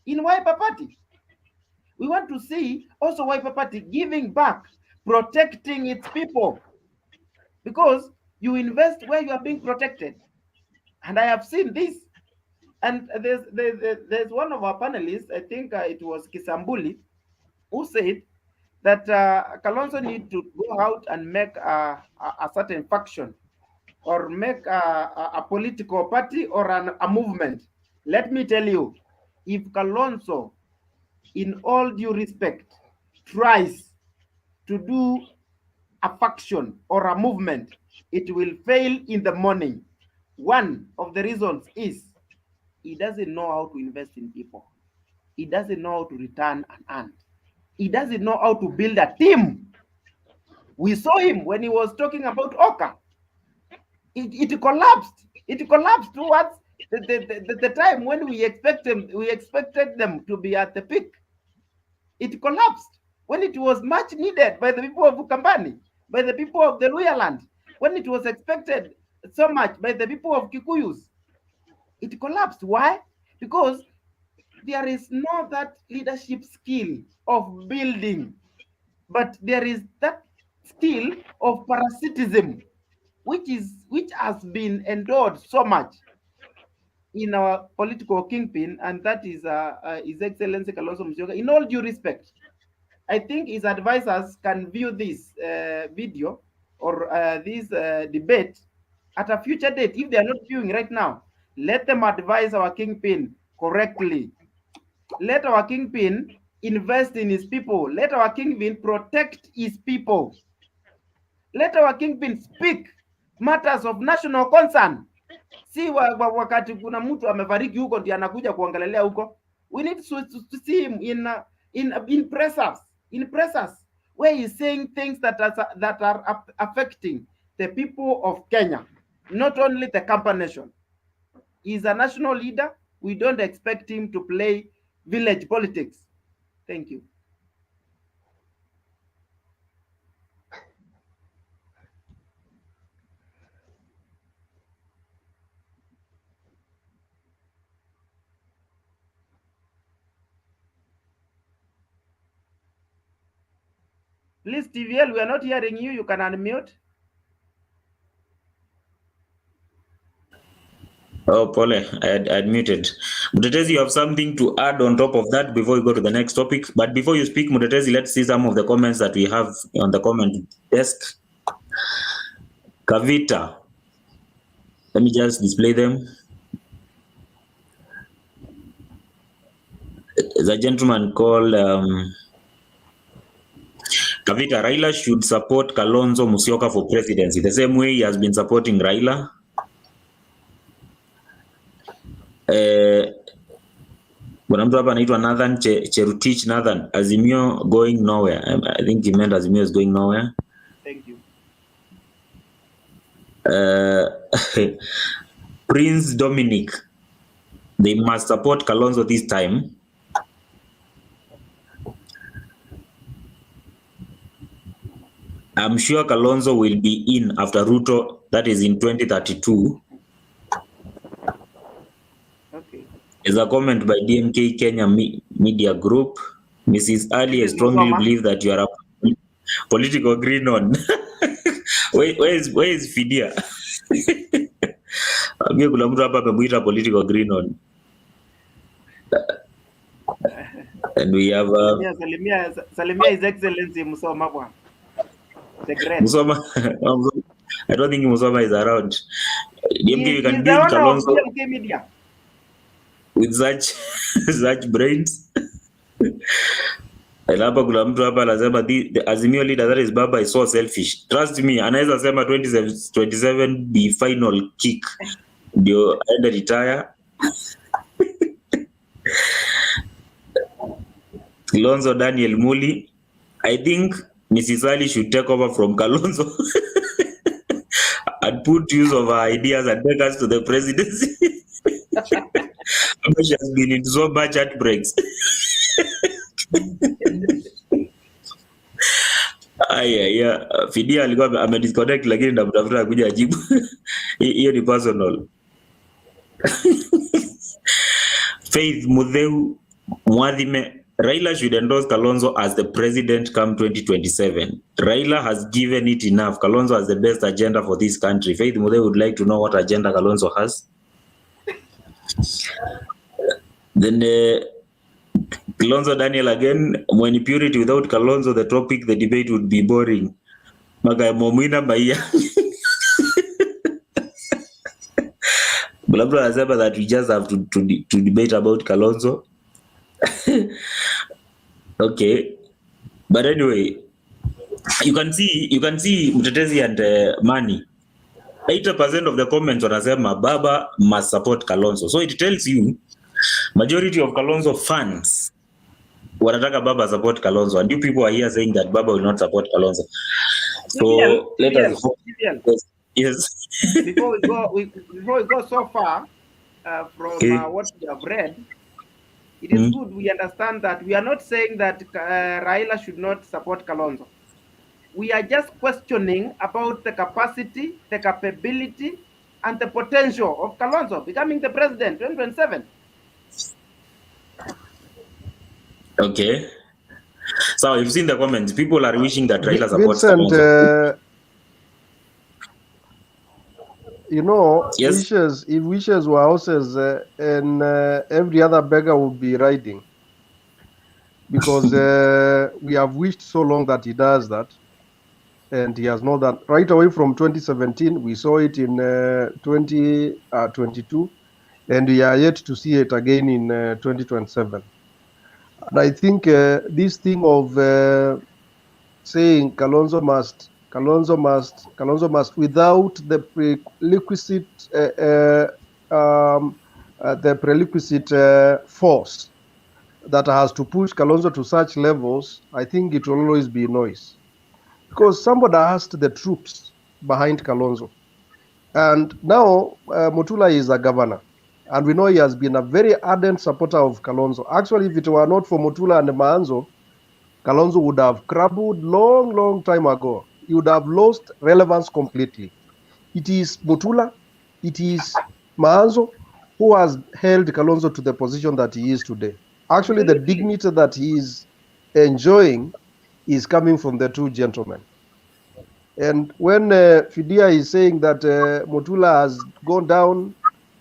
Speaker 2: in Wiper Party. We want to see also Wiper Party giving back, protecting its people, because you invest where you are being protected. And I have seen this. And there's one of our panelists, I think it was Kisambuli, who said that Kalonzo need to go out and make a certain faction or make a political party or a movement. Let me tell you, if Kalonzo, in all due respect, tries to do a faction or a movement, it will fail in the morning. One of the reasons is he doesn't know how to invest in people. He doesn't know how to return an hand. He doesn't know how to build a team. We saw him when he was talking about Oka. It collapsed. It collapsed towards the time when we expected them to be at the peak. It collapsed when it was much needed by the people of Ukambani, by the people of the Luya land, when it was expected so much by the people of Kikuyus. It collapsed. Why? Because there is not that leadership skill of building, but there is that skill of parasitism, which has been endured so much. in our political kingpin, and that is His Excellency Kalonzo Musyoka. In all due respect, I think his advisors can view this video or this debate at a future date. If they are not viewing right now, let them advise our kingpin correctly. Let our kingpin invest in his people. Let our kingpin protect his people. Let our kingpin speak matters of national concern. Si wakati kuna mtu amefariki huko ndiye anakuja kuangalia huko. We need to see him in pressers where he's saying things that are affecting the people of Kenya, not only the Kampa nation. He's a national leader. We don't expect him to play village politics. Thank you. Please, TVL, we are not hearing you. You can unmute.
Speaker 1: Oh, Pole, I muted. Mutetezi, you have something to add on top of that before we go to the next topic. But before you speak, Mutetezi, let's see some of the comments that we have on the comment desk. Kavita, let me just display them. There's a gentleman called Kavita. Raila should support Kalonzo Musyoka for presidency, the same way he has been supporting Raila. Kuna mtu hapa anaitwa Nathan Cherutich Nathan, Azimio going nowhere. I think he meant Azimio is going nowhere.
Speaker 2: Thank you.
Speaker 1: Prince Dominic, they must support Kalonzo this time. I'm sure Kalonzo will be in after Ruto, that is in 2032.
Speaker 2: Okay.
Speaker 1: Is a comment by DMK Kenya Media Group. Mrs. Ali, I strongly believe that you are a political green on. where is Fidia? Kuna mtu hapa amemuita political green on. And we have
Speaker 2: Salimia His Excellency Musoma bwana. The great.
Speaker 1: Musoma. I don't think Musoma is around. DMK, you can build Kalonzo
Speaker 2: DMK Media
Speaker 1: with such brains. Hapa kuna mtu hapa anasema the Azimio leader, that is Baba, is so selfish. Trust me, anaweza sema 27 be final kick ndio aende retire. Kalonzo Daniel Muli, I think Mrs. Ali should take over from Kalonzo and put use of her ideas and take us to the presidency. She has been in so much heartbreaks. Aya, Fidia alikuwa amedisconnect lakini ndamtafuta kuja ajibu. Hiyo ni personal. Faith Mudheu Mwadhime, Raila should endorse Kalonzo as the president come 2027. Raila has given it enough. Kalonzo has the best agenda for this country. Faith Mudheu would like to know what agenda Kalonzo has. Then Kalonzo Daniel again, when purity without Kalonzo, the topic, the debate would be boring. Maga Momina Baya. Blah blah that we just have to debate about Kalonzo. Okay, but anyway, you can see Mutetezi and Mani. 80% of the comments wanasema Baba must support Kalonzo. So it tells you majority of Kalonzo fans wanataka Baba support Kalonzo, and you people are here saying that Baba will not support Kalonzo. So let us yes.
Speaker 2: Before we go so far from what we have read, it is good we understand that we are not saying that Raila should not support Kalonzo. We are just questioning about the capacity, the capability, and the potential of Kalonzo becoming the president 2027.
Speaker 1: Okay. So you've seen the comments. People are wishing that Raila supports Kalonzo.
Speaker 3: You know,
Speaker 1: Yes.
Speaker 3: wishes, if wishes were horses, and every other beggar would be riding, because we have wished so long that he does that, and he has not done. Right away from 2017, we saw it in 2022, and we are yet to see it again in 2027. And I think this thing of saying Kalonzo must, without the prerequisite force that has to push Kalonzo to such levels, I think it will always be noise. Because somebody asked the troops behind Kalonzo. And now Mutula is a governor. And we know he has been a very ardent supporter of Kalonzo. Actually, if it were not for Mutula and Maanzo, Kalonzo would have crumbled long time ago. He would have lost relevance completely. It is Mutula, it is Maanzo who has held Kalonzo to the position that he is today. Actually, the
Speaker 2: Absolutely.
Speaker 3: dignity that he is enjoying is coming from the two gentlemen. And when Fidia is saying that Mutula has gone down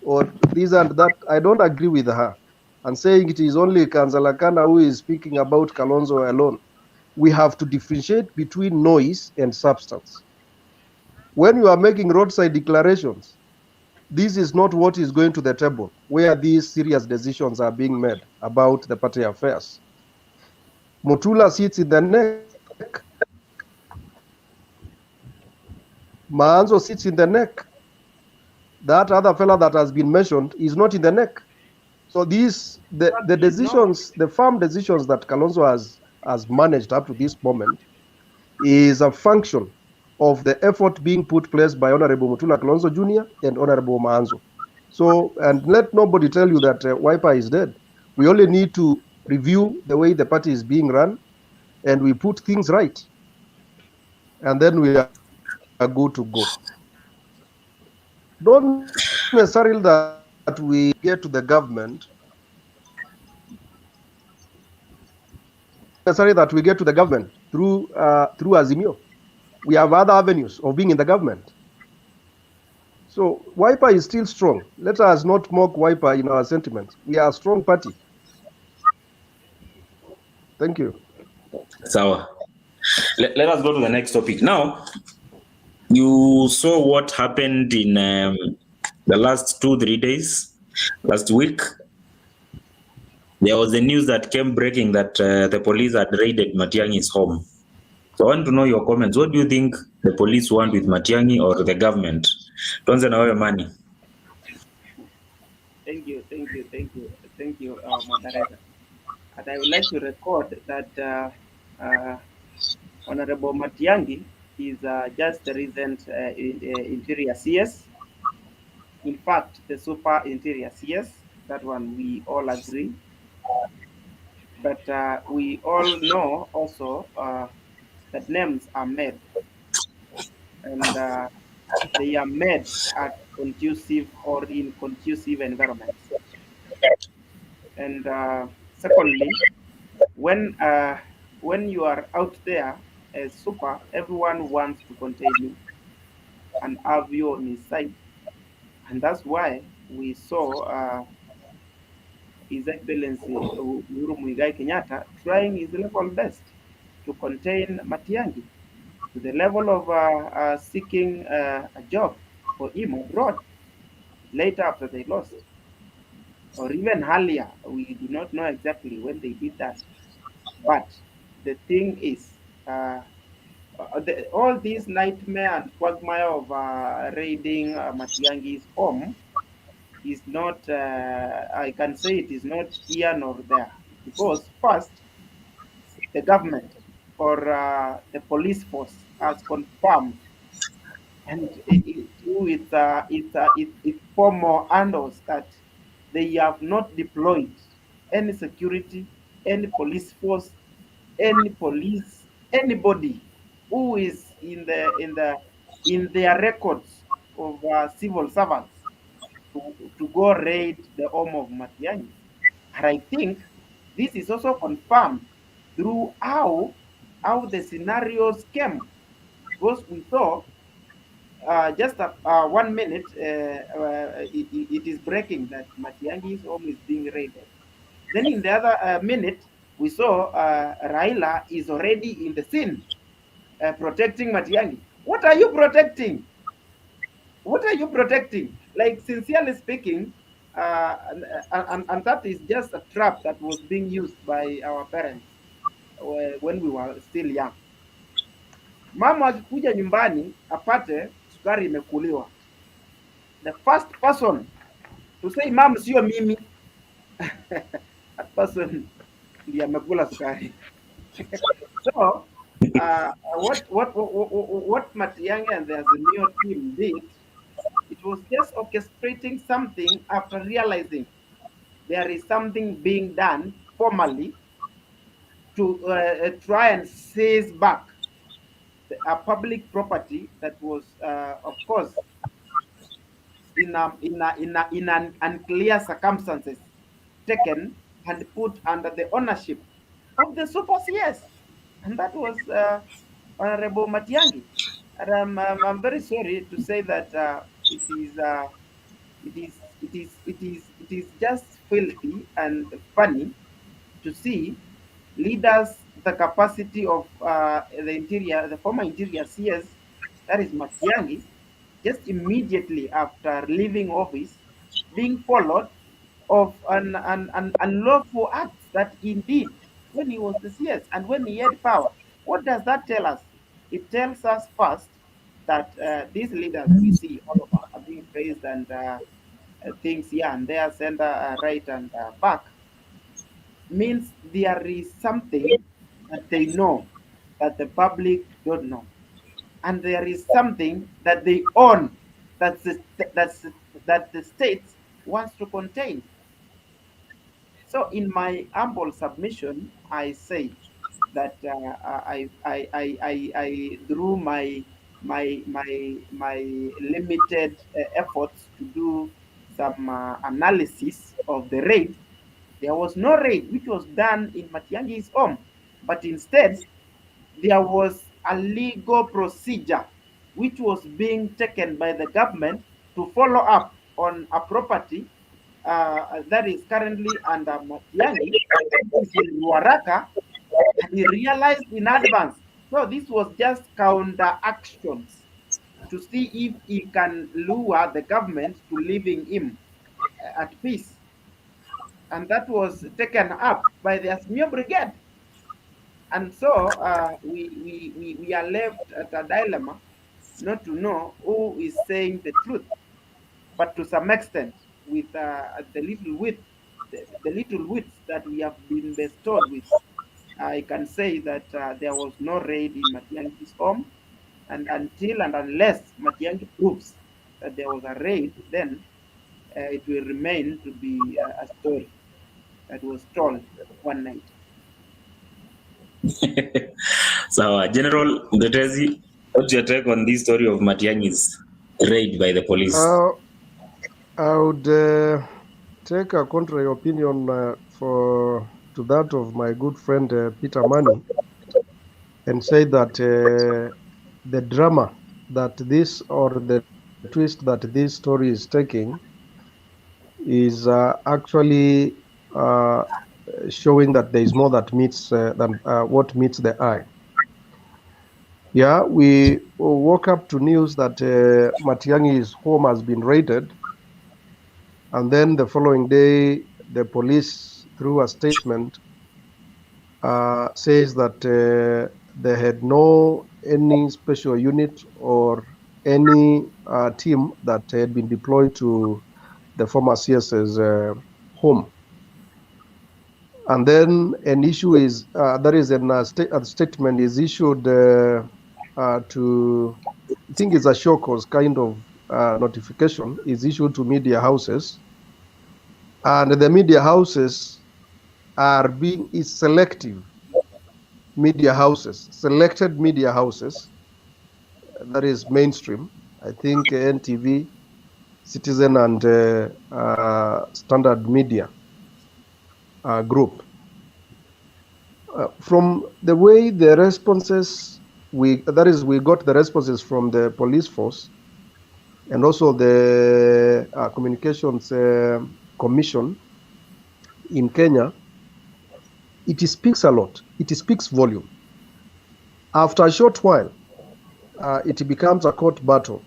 Speaker 3: or this and that, I don't agree with her. And saying it is only Kanzalakana who is speaking about Kalonzo alone. We have to differentiate between noise and substance. When you are making roadside declarations, this is not what is going to the table where these serious decisions are being made about the party affairs. Mutula sits in the neck. Maanzo sits in the neck. That other fella that has been mentioned is not in the neck. So these the
Speaker 2: Exactly. No.
Speaker 3: decisions, the firm decisions that Kalonzo has managed up to this moment is a function of the effort being put place by Honorable Mutula Kalonzo Jr. and Honorable Maanzo. So, and let nobody tell you that Wiper is dead. We only need to review the way the party is being run, and we put things right, and then we are good to go. Not necessarily that we get to the government, necessarily that we get to the government through Azimio. We have other avenues of being in the government. So Wiper is still strong. Let us not mock Wiper in our sentiments. We are a strong party. Thank you.
Speaker 1: So let us go to the next topic. Now, you saw what happened in the last 2-3 days, last week. There was the news that came breaking that the police had raided Matiang'i's home. So I want to know your comments. What do you think the police want with Matiang'i or the government? Tuanze na wewe Mani.
Speaker 2: Thank you, moderator. And I would like to record that Honorable Matiang'i is just the recent interior CS. In fact, the super interior CS, that one we all agree. But we all know also that names are made, and they are made at conducive or in conducive environments. And secondly, when you are out there as super, everyone wants to contain you and have you on his side, and that's why we saw His Excellency Uhuru Muigai Kenyatta trying his level best to contain Matiang'i to the level of seeking a job for him abroad later after they lost, or even earlier. We do not know exactly when they did that. But the thing is, all these nightmare and quagmire of raiding Matiang'i's home is not, I can say it is not here nor there. Because first, the government or the police force has confirmed, and through its former handles, that they have not deployed any security, any police force, any police, anybody who is in their records of civil servants to go raid the home of Matiang'i. And I think this is also confirmed through how the scenarios came, because we saw just 1 minute, it is breaking that Matiang'i's home is being raided. Then in the other minute, we saw Raila is already in the scene protecting Matiang'i. What are you protecting? What are you protecting? Like, sincerely speaking, and that is just a trap that was being used by our parents when we were still young. Mama akikuja nyumbani apate sukari imekuliwa, the first person to say mom sio mimi, that person ndiye amekula sukari. So what Matiang'i and the Azimio team did, it was just orchestrating something after realizing there is something being done formally to try and seize back a public property that was, of course, in an unclear circumstances taken and put under the ownership of the super CS, and that was Honorable Matiang'i. And I'm very sorry to say that it is just filthy and funny to see leaders the capacity of the former interior CS, that is Matiang'i, just immediately after leaving office, being followed of an unlawful acts that indeed when he was the CS and when he had power. What does that tell us? It tells us first that these leaders we see all over are being praised and things here and there, center, right, and back, means there is something that they know that the public don't know, and there is something that they own that that's, that the state wants to contain. So, in my humble submission, I say that through my limited efforts to do some analysis of the raid, there was no raid which was done in Matiang'i's home, but instead there was a legal procedure which was being taken by the government to follow up on a property that is currently under Matiang'i, which is in Ruaraka, and he realized in advance. So this was just counter actions to see if he can lure the government to leaving him at peace. And that was taken up by the Azimio Brigade. And so we are left at a dilemma not to know who is saying the truth, but to some extent, with the little wits that we have been bestowed with, I can say that there was no raid in Matiang'i's home, and until and unless Matiang'i proves that there was a raid, then it will remain to be a story that was told one night.
Speaker 1: So, General Mtetezi, what's your take on this story of Matiang'i's raid by the police?
Speaker 3: I would take a contrary opinion to that of my good friend Peter Mani, and say that the drama that this, or the twist that this story is taking, is actually showing that there is more that meets than what meets the eye. Yeah, we woke up to news that Matiang'i's home has been raided, and then the following day, the police, through a statement, says that they had no any special unit or any team that had been deployed to the former CS's home. And then an issue is that is a statement is issued to, I think it's a show cause kind of notification is issued to media houses, and the media houses is selective media houses, selected media houses, that is mainstream. I think NTV, Citizen, and Standard Media Group. From the way the responses we got the responses from the police force, and also the Communications Commission in Kenya, it speaks a lot. It speaks volume. After a short while, it becomes a court battle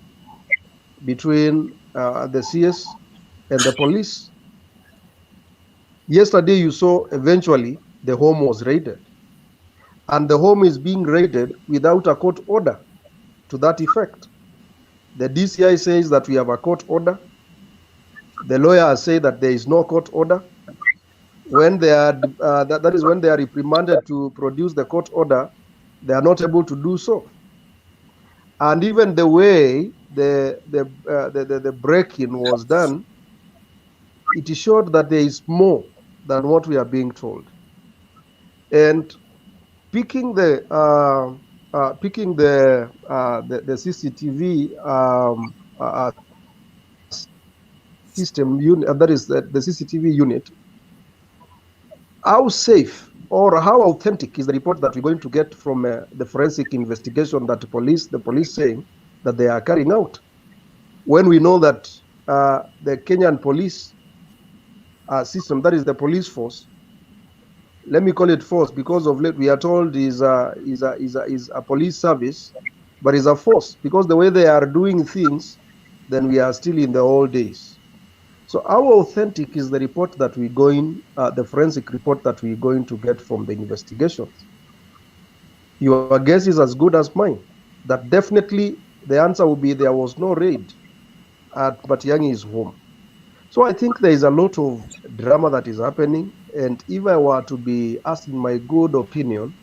Speaker 3: between the CS and the police. Yesterday, you saw eventually the home was raided, and the home is being raided without a court order to that effect. The DCI says that we have a court order. The lawyers say that there is no court order. When they are, that is when they are reprimanded to produce the court order, they are not able to do so. And even the way the break-in was done, it showed that there is more than what we are being told. And picking the CCTV system unit, that is the CCTV unit, how safe or how authentic is the report that we're going to get from the forensic investigation that the police saying that they are carrying out, when we know that the Kenyan police system, that is the police force, let me call it force because of late we are told is a police service, but is a force because the way they are doing things, then we are still in the old days. So how authentic is the report that we're going, the forensic report that we're going to get from the investigations? Your guess is as good as mine. That definitely the answer will be there was no raid at Matiang'i's home. So I think there is a lot of drama that is happening. And if I were to be asking my good opinion,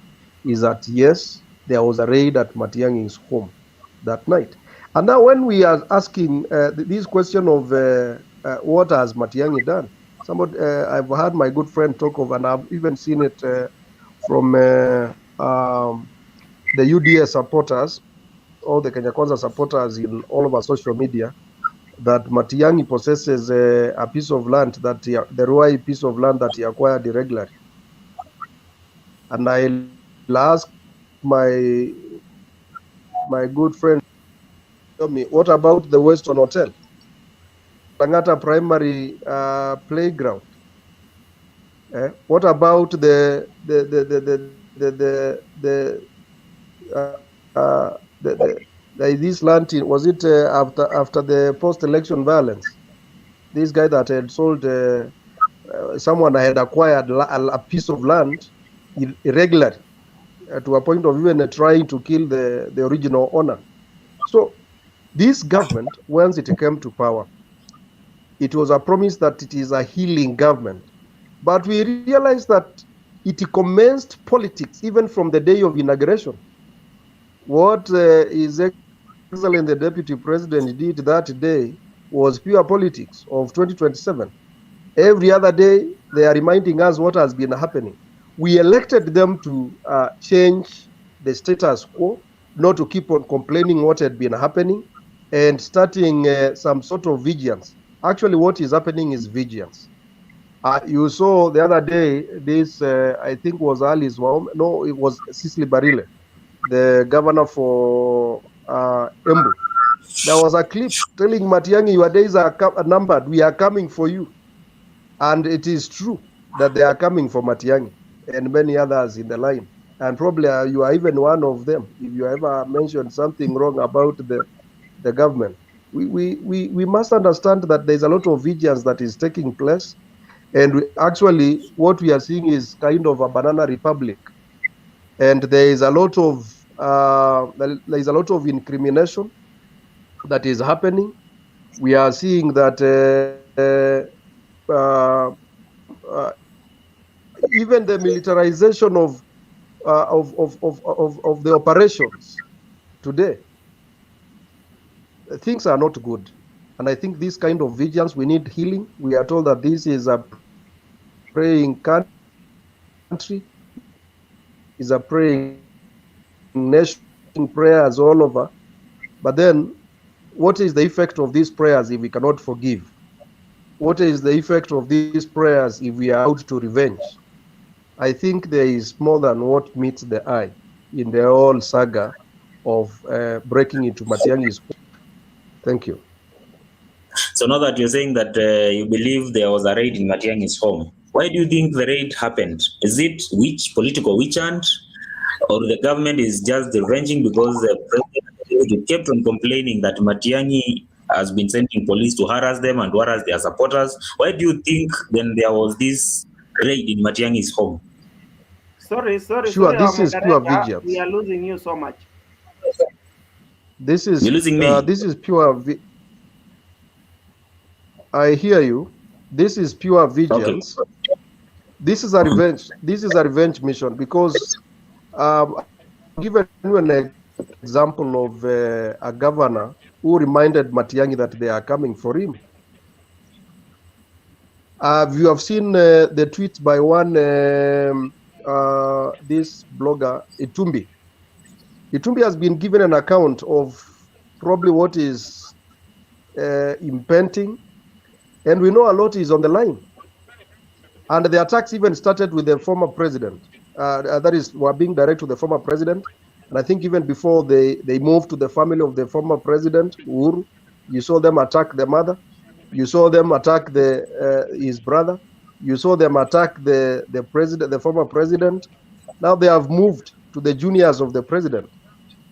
Speaker 3: is that yes, there was a raid at Matiang'i's home that night. And now when we are asking this question of what has Matiang'i done, somebody, I've heard my good friend talk of, and I've even seen it from the UDA supporters, all the Kenya Kwanza supporters in all of our social media, that Matiang'i possesses a piece of land, that the Ruai piece of land that he acquired irregularly. And I'll ask my good friend, tell me, what about the Western Hotel, Langata Primary Playground? What about this land? Was it after the post-election violence? This guy that had sold, someone had acquired a piece of land irregularly to a point of even trying to kill the original owner. So this government, once it came to power, it was a promise that it is a healing government. But we realized that it commenced politics even from the day of inauguration. What His Excellency the Deputy President did that day was pure politics of 2027. Every other day, they are reminding us what has been happening. We elected them to change the status quo, not to keep on complaining what had been happening, and starting some sort of vigilance. Actually, what is happening is vigilance. You saw the other day, this, I think was Alice, no, it was Cicely Barile, the governor for Embu. There was a clip telling Matiang'i, your days are numbered, we are coming for you. And it is true that they are coming for Matiang'i and many others in the line. And probably you are even one of them. If you ever mentioned something wrong about the government, we must understand that there's a lot of vigilance that is taking place. And actually, what we are seeing is kind of a banana republic. And there is a lot of incrimination that is happening. We are seeing that even the militarization of the operations today, things are not good. And I think this kind of vigilance, we need healing. We are told that this is a praying country, is a praying nation, prayers all over. But then, what is the effect of these prayers if we cannot forgive? What is the effect of these prayers if we are out to revenge? I think there is more than what meets the eye in the whole saga of breaking into Matiang'i's. Thank you.
Speaker 1: So now that you're saying that you believe there was a raid in Matiang'i's home, why do you think the raid happened? Is it political witch hunt, or the government is just revenging because the president kept on complaining that Matiang'i has been sending police to harass them and harass their supporters? Why do you think then there was this raid in Matiang'i's home?
Speaker 2: Sorry,
Speaker 3: Sure,
Speaker 2: our
Speaker 3: this is pure
Speaker 2: moderator. We
Speaker 3: vigilance.
Speaker 2: are losing you so much.
Speaker 3: This
Speaker 1: You're losing me.
Speaker 3: is pure. I hear you. This is pure
Speaker 1: Okay.
Speaker 3: vigilance. This is a revenge. This is a revenge mission because I've given you an example of a governor who reminded Matiang'i that they are coming for him. You have seen the tweets by one this blogger Itumbi. Itumbi has been given an account of probably what is impending, and we know a lot is on the line. And the attacks even started with the former president. That is, were being directed to the former president. And I think even before they moved to the family of the former president, Uhuru, you saw them attack the mother. You saw them attack his brother. You saw them attack the president, the former president. Now they have moved to the juniors of the president.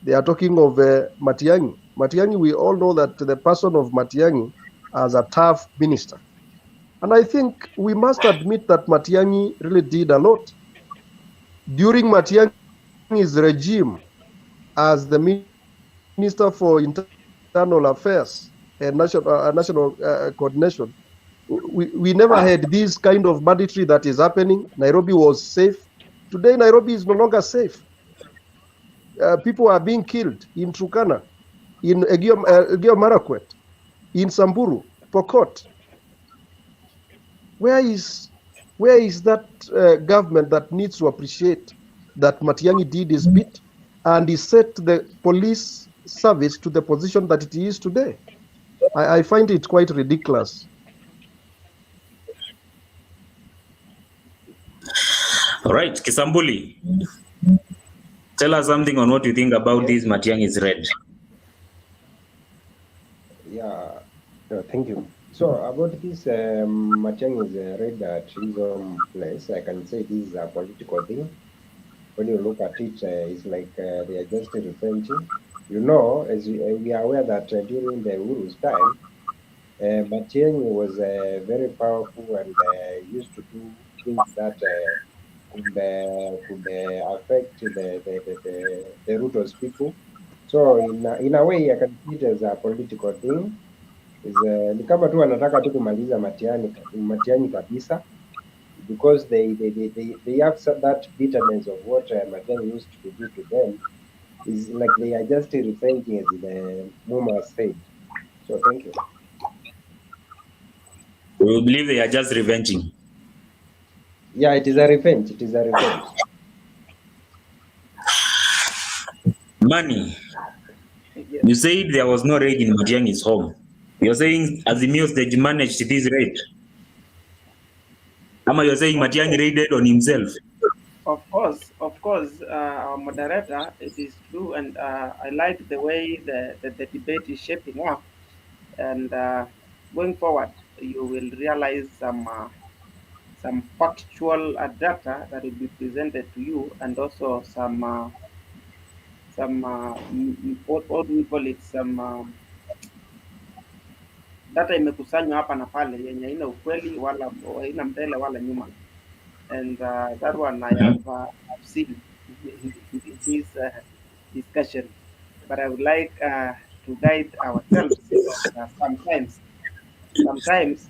Speaker 3: They are talking of Matiang'i. Matiang'i, we all know that the person of Matiang'i as a tough minister. And I think we must admit that Matiang'i really did a lot. During Matiang'i's regime as the Minister for Internal Affairs and National Coordination, we never had this kind of banditry that is happening. Nairobi was safe. Today, Nairobi is no longer safe. People are being killed in Turkana, in Elgeyo Marakwet, in Samburu, Pokot. Where is that government that needs to appreciate that Matiang'i did his bit and he set the police service to the position that it is today? I find it quite ridiculous.
Speaker 1: All right, Kisambuli, tell us something on what you think about this Matiang'i's raid.
Speaker 5: Yeah, thank you. So about this Matiang'i's raid at his own place, I can say this is a political thing. When you look at it, it's like they are just revenging. You know, as we are aware that during the Uhuru's time, Matiang'i was very powerful and used to do things that could affect the Ruto's people. So in a way, I can see it as a political thing. Ni kama tu wanataka tu kumaliza Matiang'i kabisa, because they have that bitterness of what Matiang'i used to do to them. Is like they are just revenging, as the Muma said. So thank you.
Speaker 1: We believe they are just revenging.
Speaker 5: Yeah, it is a revenge. It is a revenge.
Speaker 1: Money. You said there was no raid in Matiang'i's home. You're saying Azimio stage managed this raid? Ama you're saying Matiang'i raided on himself?
Speaker 2: Of course, our moderator, it is true, and I like the way the debate is shaping up. And going forward, you will realize some factual data that will be presented to you, and also some what do we call it, some data imekusanywa hapa na pale yenye haina ukweli wala haina mbele wala nyuma, and that one I have seen in this discussion, but I would like to guide ourselves that sometimes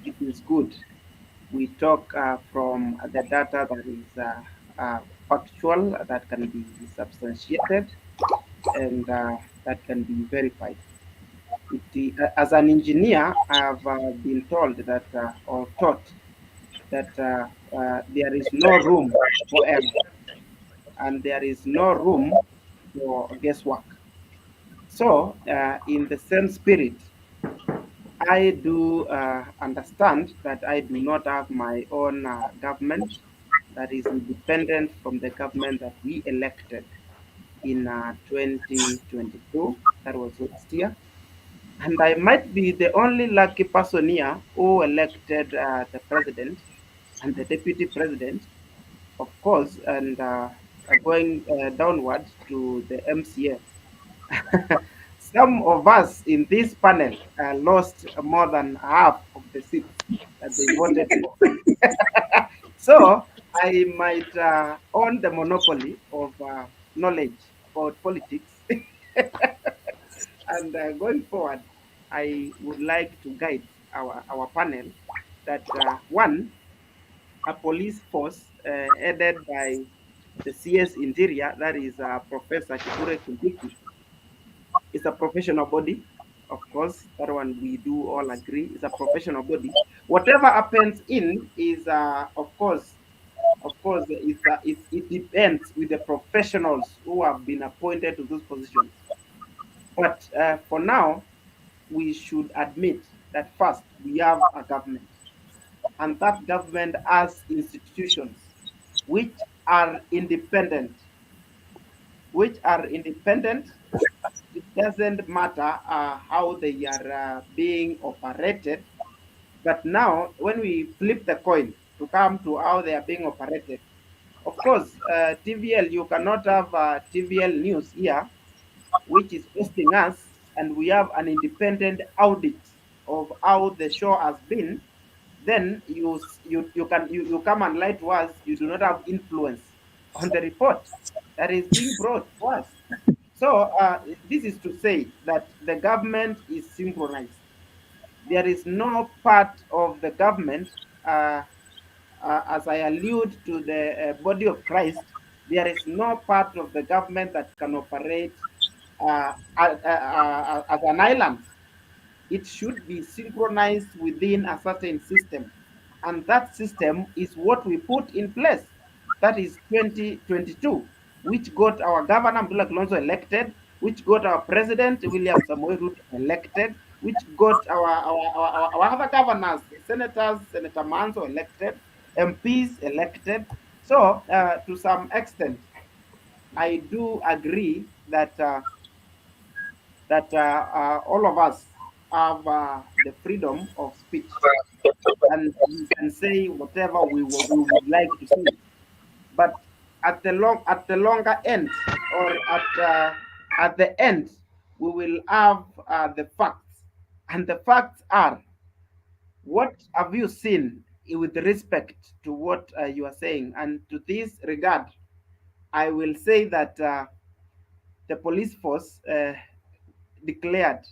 Speaker 2: it is good we talk from the data that is factual, that can be substantiated, and that can be verified. As an engineer, I have been told that or taught that there is no room for error and there is no room for guesswork. So, in the same spirit, I do understand that I do not have my own government that is independent from the government that we elected in 2022. That was last year. And I might be the only lucky person here who elected the president and the deputy president, of course, and going downwards to the MCA. Some of us in this panel lost more than half of the seats that they voted for. So I might own the monopoly of knowledge about politics. And going forward, I would like to guide our panel that one, a police force headed by the CS Interior, that is Professor Kithure Kindiki, is a professional body. Of course, that one we do all agree is a professional body. Whatever happens in is, it depends with the professionals who have been appointed to those positions. But for now, we should admit that first we have a government, and that government has institutions which are independent, which are independent. It doesn't matter how they are being operated. But now, when we flip the coin to come to how they are being operated, of course, TVL, you cannot have TVL News here, which is hosting us, and we have an independent audit of how the show has been. Then you come and lie to us. You do not have influence on the report that is being brought to us. So this is to say that the government is synchronized. There is no part of the government, as I allude to the body of Christ, there is no part of the government that can operate as an island. It should be synchronized within a certain system. And that system is what we put in place. That is 2022, which got our governor, Abdullah Kalonzo, elected, which got our president, William Samoei Ruto, elected, which got our other governors, senators, Senator Manso elected, MPs elected. So, to some extent, I do agree that all of us have the freedom of speech, and we can say whatever we would like to say. But at the longer end, or at the end, we will have the facts, and the facts are, what have you seen with respect to what you are saying? And to this regard, I will say that the police force declared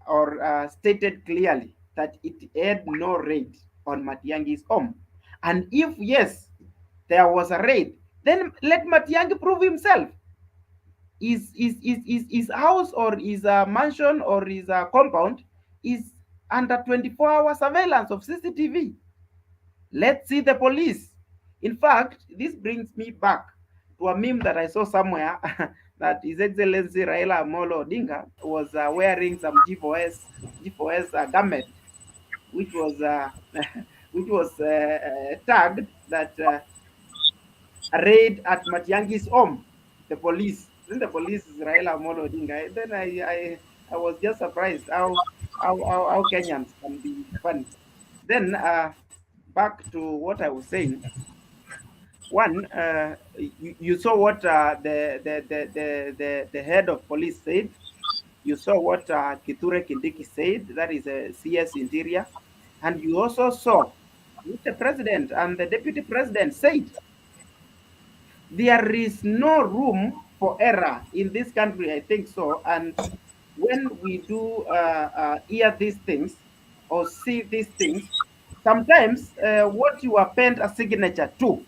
Speaker 2: or stated clearly that it had no raid on Matiang'i's home. And if yes, there was a raid, then let Matiang'i prove himself. His house or his mansion or his compound is under 24-hour surveillance of CCTV. Let's see the police. In fact, this brings me back to a meme that I saw somewhere that His Excellency Raila Amolo Odinga was wearing some G4S garment, which was which was tagged that a raid at Matiang'i's home. The police, then the police is Raila Amolo Odinga. Then I was just surprised how Kenyans can be funny. Then back to what I was saying. One, you saw what the head of police said. You saw what Kithure Kindiki said. That is a CS Interior, and you also saw what the president and the deputy president said. There is no room for error in this country. I think so. And when we do hear these things or see these things, sometimes what you append a signature to,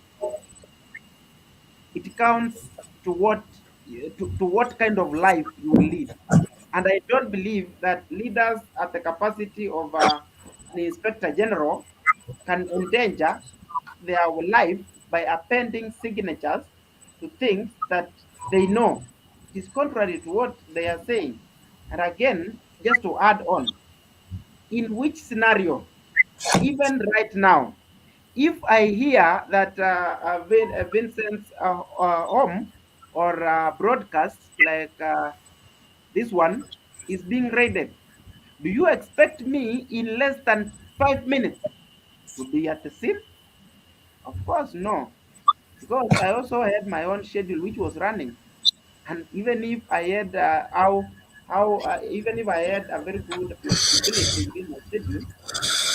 Speaker 2: it counts to what kind of life you will lead. And I don't believe that leaders at the capacity of an inspector general can endanger their life by appending signatures to things that they know it is contrary to what they are saying. And again, just to add on, in which scenario, even right now, if I hear that Vincent's home or broadcast like this one is being raided, Do you expect me in less than 5 minutes to be at the scene? Of course, no. Because I also had my own schedule which was running. And even if I had even if I had a very good flexibility within my schedule,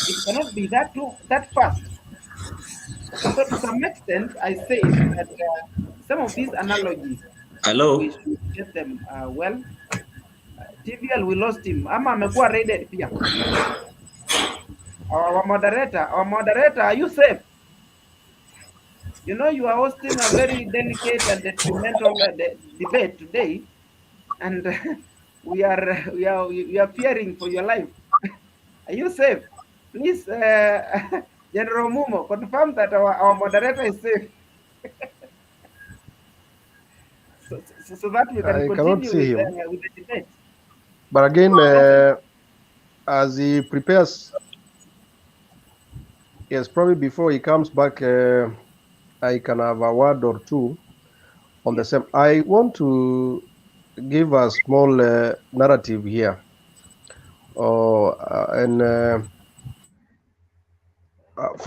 Speaker 2: it cannot be that fast. So to some extent, I said that some of these analogies we
Speaker 1: Hello.
Speaker 2: should get them well. TVL, we lost him. Ama amekuwa raided pia. Our moderator, are you safe? You know you are hosting a very delicate and detrimental debate today, and we are fearing for your life. Are you safe? Please, General Mumo, confirm that our moderator is safe, so that we can
Speaker 3: I cannot
Speaker 2: continue
Speaker 3: see him.
Speaker 2: with the debate.
Speaker 3: But again, as he prepares, yes, probably before he comes back, I can have a word or two on the same. I want to give a small narrative here. For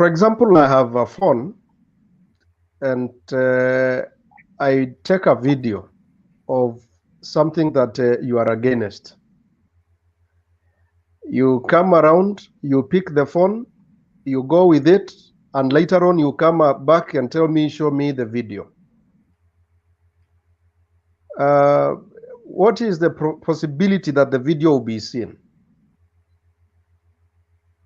Speaker 3: example, I have a phone and I take a video of something that you are against. You come around, you pick the phone, you go with it, and later on you come back and tell me, show me the video. What is the possibility that the video will be seen?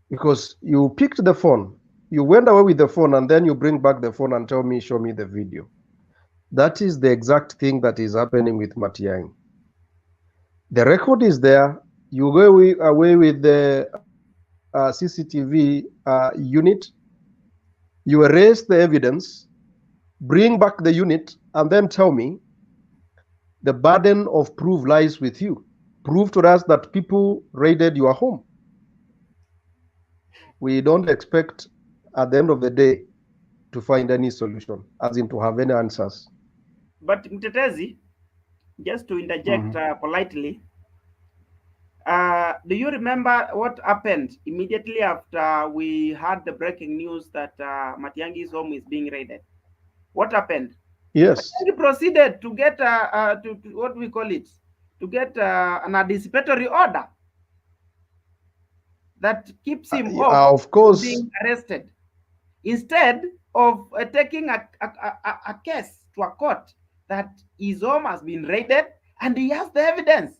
Speaker 3: Because you picked the phone, you went away with the phone, and then you bring back the phone and tell me, show me the video. That is the exact thing that is happening with Matiang'i. The record is there. You go away with the CCTV unit. You erase the evidence, bring back the unit, and then tell me the burden of proof lies with you. Prove to us that people raided your home. We don't expect at the end of the day to find any solution, as in to have any answers.
Speaker 2: But Mtetezi, just to interject politely, do you remember what happened immediately after we had the breaking news that Matiang'i's home is being raided? What happened?
Speaker 3: Yes.
Speaker 2: He proceeded to get to what we call it, to get an anticipatory order that keeps him off
Speaker 3: of course
Speaker 2: being arrested, instead of taking a case to a court that his home has been raided and he has the evidence.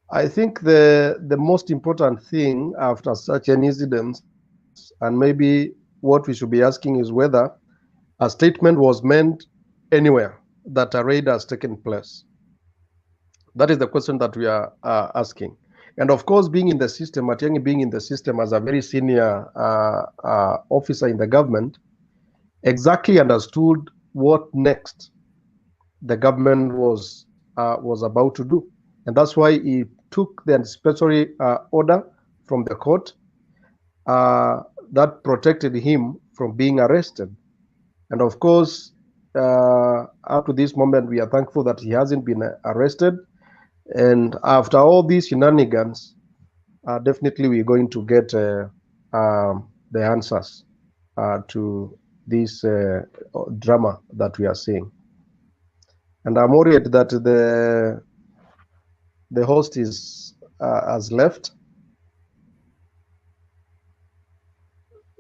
Speaker 3: I think the most important thing after such an incident, and maybe what we should be asking is whether a statement was meant anywhere that a raid has taken place. That is the question that we are asking. And of course, being in the system, Matiang'i being in the system as a very senior officer in the government, exactly understood what next the government was about to do. And that's why he took the anticipatory order from the court that protected him from being arrested. And of course, up to this moment, we are thankful that he hasn't been arrested. And after all these shenanigans, definitely we're going to get the answers to this drama that we are seeing. And I'm worried that the host has left.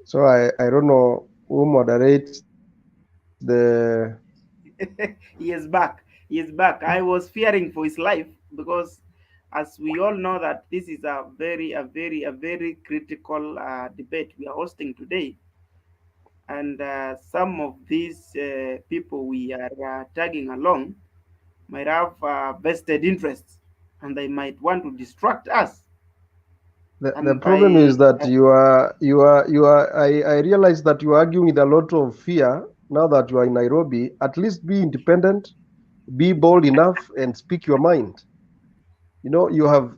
Speaker 3: So I don't know who moderates the.
Speaker 2: He is back. He is back. I was fearing for his life because, as we all know, that this is a very critical debate we are hosting today, and some of these people we are tagging along might have vested interests, and they might want to distract us.
Speaker 3: The problem is that I realize that you are arguing with a lot of fear now that you are in Nairobi. At least be independent, be bold enough, and speak your mind. You know,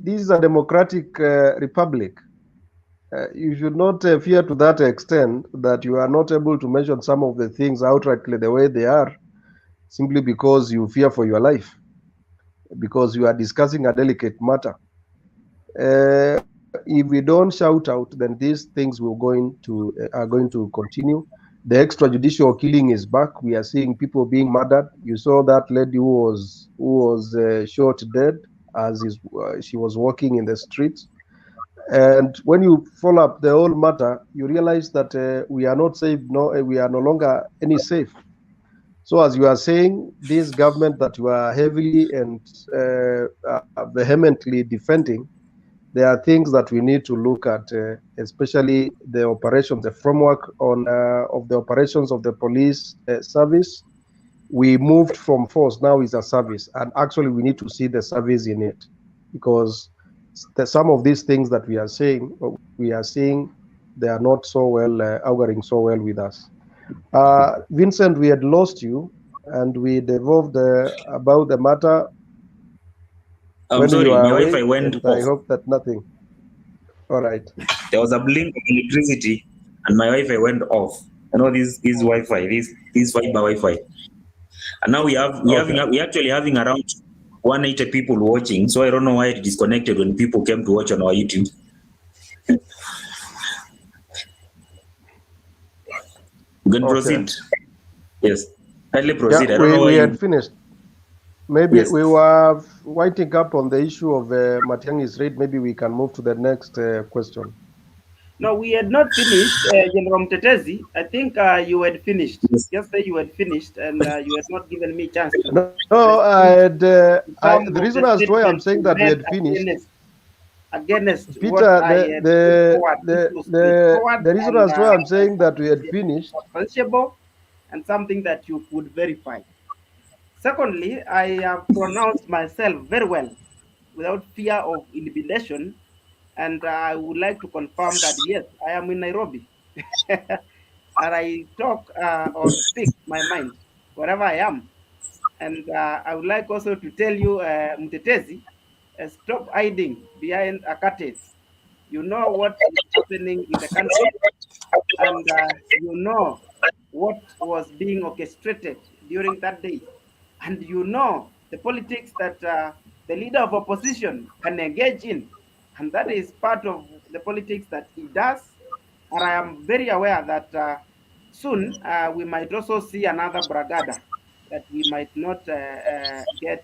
Speaker 3: this is a democratic republic. You should not fear to that extent that you are not able to mention some of the things outrightly the way they are, simply because you fear for your life, because you are discussing a delicate matter. if we don't shout out, then these things are going to continue. The extrajudicial killing is back. We are seeing people being murdered. You saw that lady who was shot dead as she was walking in the streets. And when you follow up the whole matter, you realize that we are not safe. No, we are no longer any safe. So, as you are saying, this government that you are heavily and vehemently defending, there are things that we need to look at, especially the operations, the framework of the operations of the police service. We moved from force, now is a service, and actually we need to see the service in it, because some of these things that we are seeing, they are not so well auguring so well with us. Vincent, we had lost you, and we devolved about the matter
Speaker 1: I'm
Speaker 3: when you
Speaker 1: sorry,
Speaker 3: are
Speaker 1: my
Speaker 3: away,
Speaker 1: Wi-Fi went
Speaker 3: and I
Speaker 1: off.
Speaker 3: hope that nothing. All right.
Speaker 1: There was a blink of electricity, and my Wi-Fi went off. I know this Wi-Fi, this fiber Wi-Fi, and now we actually having around 180 people watching. So I don't know why it disconnected when people came to watch on our YouTube. You can proceed. Yes, kindly proceed.
Speaker 3: Yeah,
Speaker 1: I don't know why
Speaker 3: we
Speaker 1: you.
Speaker 3: had finished. Maybe
Speaker 1: Yes.
Speaker 3: we were winding up on the issue of Matiang'i's raid. Maybe we can move to the next question.
Speaker 2: No, we had not finished, General Mtetezi. I think you had finished.
Speaker 1: Yes.
Speaker 2: Just say you had finished, and you had not given me a chance to.
Speaker 3: No,
Speaker 2: the
Speaker 3: reason as to why I'm saying that we had finished,
Speaker 2: against
Speaker 3: Peter,
Speaker 2: what I had put forward, which was straightforward
Speaker 3: the reason
Speaker 2: and,
Speaker 3: as to why I'm saying that we had finished,
Speaker 2: substantiable, and something that you could verify. Secondly, I have pronounced myself very well, without fear of intimidation, and I would like to confirm that yes, I am in Nairobi, and I talk or speak my mind wherever I am. And I would like also to tell you, Mtetezi, stop hiding behind a curtain. You know what is happening in the country, and you know what was being orchestrated during that day, and you know the politics that the leader of opposition can engage in, and that is part of the politics that he does. And I am very aware that soon we might also see another bragada that we might not get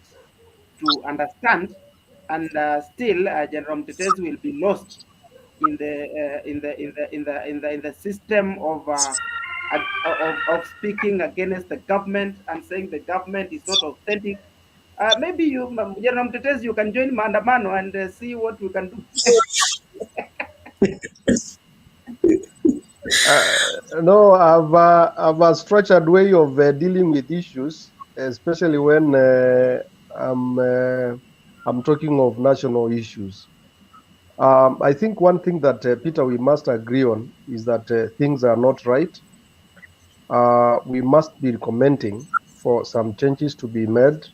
Speaker 2: to understand, and still General Mtetezi will be lost in the system of speaking against the government and saying the government is not authentic. Maybe you, General Mtetezi, you can join Maandamano and see what we can do.
Speaker 3: no, I've a structured way of dealing with issues, especially when I'm talking of national issues. I think one thing that Peter, we must agree on is that things are not right. We must be commenting for some changes to be made,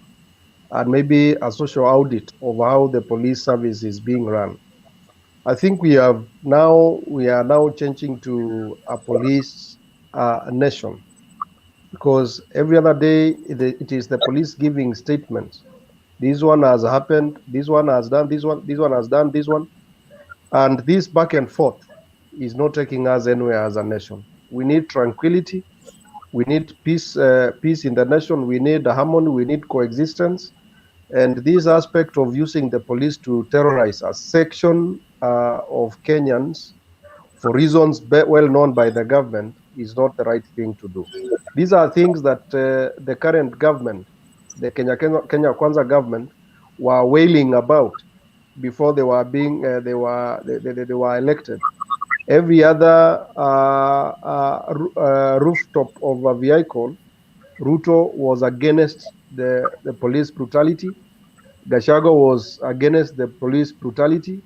Speaker 3: and maybe a social audit of how the police service is being run. I think we are now changing to a police nation, because every other day it is the police giving statements. This one has happened. This one has done this one. This one has done this one, and this back and forth is not taking us anywhere as a nation. We need tranquility. We need peace. Peace in the nation. We need harmony. We need coexistence. And this aspect of using the police to terrorize a section of Kenyans for reasons well known by the government is not the right thing to do. These are things that the current government, the Kenya Kwanza government, were wailing about before they were they were elected. Every other rooftop of a vehicle, Ruto was against the police brutality. Gachagua was against the police brutality.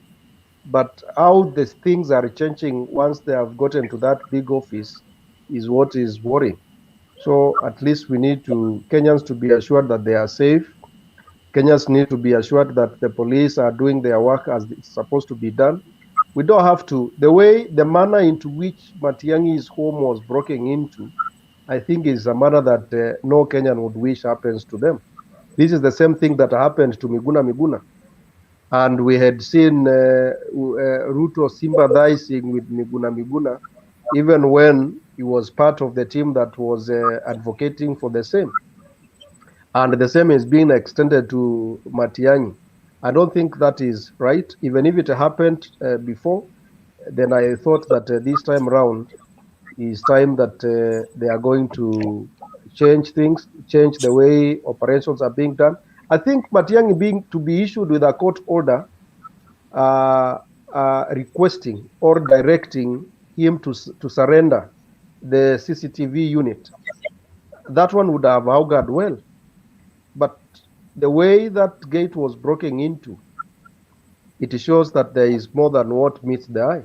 Speaker 3: But how the things are changing once they have gotten to that big office is what is worrying. So at least we need Kenyans to be assured that they are safe. Kenyans need to be assured that the police are doing their work as it's supposed to be done. We don't have to, the manner into which Matiang'i's home was broken into, I think is a manner that no Kenyan would wish happens to them. This is the same thing that happened to Miguna. And we had seen Ruto sympathizing with Miguna, even when he was part of the team that was advocating for the same. And the same is being extended to Matiang'i. I don't think that is right. Even if it happened before, then I thought that this time round is time that they are going to change things, change the way operations are being done. I think Matiang'i being to be issued with a court order uh, requesting or directing him to surrender the CCTV unit, that one would have augured well. But the way that gate was broken into, it shows that there is more than what meets the eye.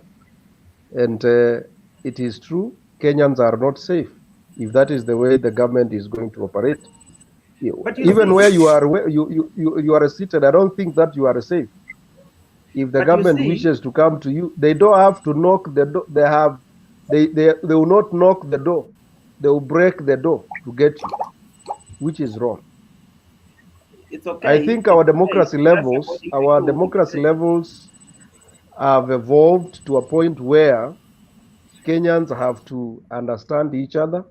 Speaker 3: And it is true, Kenyans are not safe if that is the way the government is going to operate.
Speaker 2: But you
Speaker 3: Even
Speaker 2: see,
Speaker 3: where you are seated, I don't think that you are safe. If the
Speaker 2: but you
Speaker 3: government
Speaker 2: see,
Speaker 3: wishes to come to you, they don't have to knock the door. They will not knock the door. They will break the door to get you, which is wrong.
Speaker 2: it's
Speaker 3: I
Speaker 2: okay.
Speaker 3: think
Speaker 2: It's okay. That's according to
Speaker 3: our
Speaker 2: you.
Speaker 3: democracy levels have evolved to a point where Kenyans have to understand each other.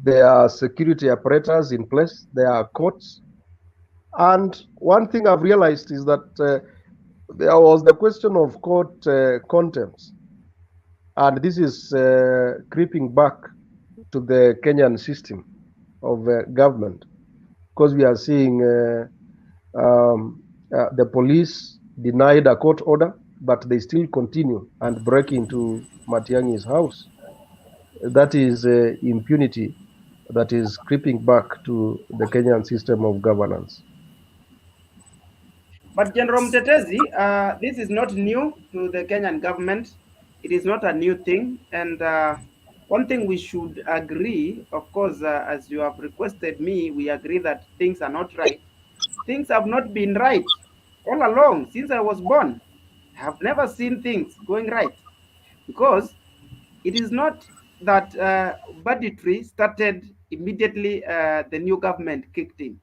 Speaker 3: There are security apparatus in place. There are courts. And one thing I've realized is that there was the question of court contempt. And this is creeping back to the Kenyan system of government, because we are seeing the police denied a court order, but they still continue and break into Matiang'i's house. That is impunity that is creeping back to the Kenyan system of governance.
Speaker 2: But General Mtetezi, this is not new to the Kenyan government. It is not a new thing. And one thing we should agree, of course, as you have requested me, we agree that things are not right. Things have not been right all along since I was born. I have never seen things going right because it is not that banditry started immediately the new government kicked in.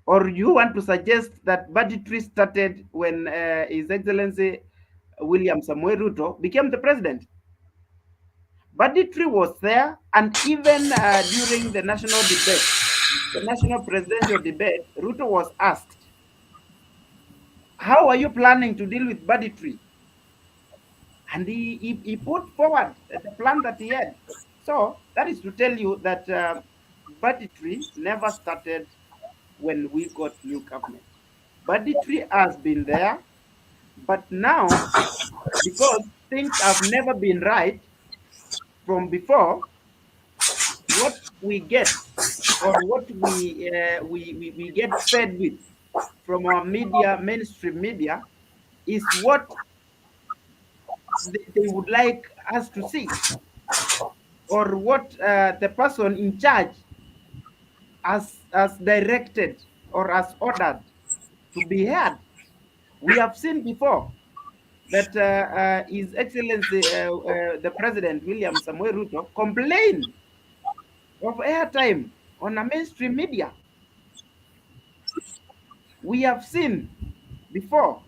Speaker 2: Or you want to suggest that banditry started when His Excellency William Samoei Ruto became the president? Banditry was there, and even during the national debate, the national presidential debate, Ruto was asked, how are you planning to deal with banditry? And he put forward the plan that he had. So that is to tell you that banditry never started when we got new government. Banditry has been there, but now, because things have never been right from before, what we get or what we get fed with from our media, mainstream media, is what they would like us to see, or what the person in charge has directed or has ordered to be heard. We have seen before that His Excellency the President William Samoei Ruto complained of airtime on a mainstream media. We have seen before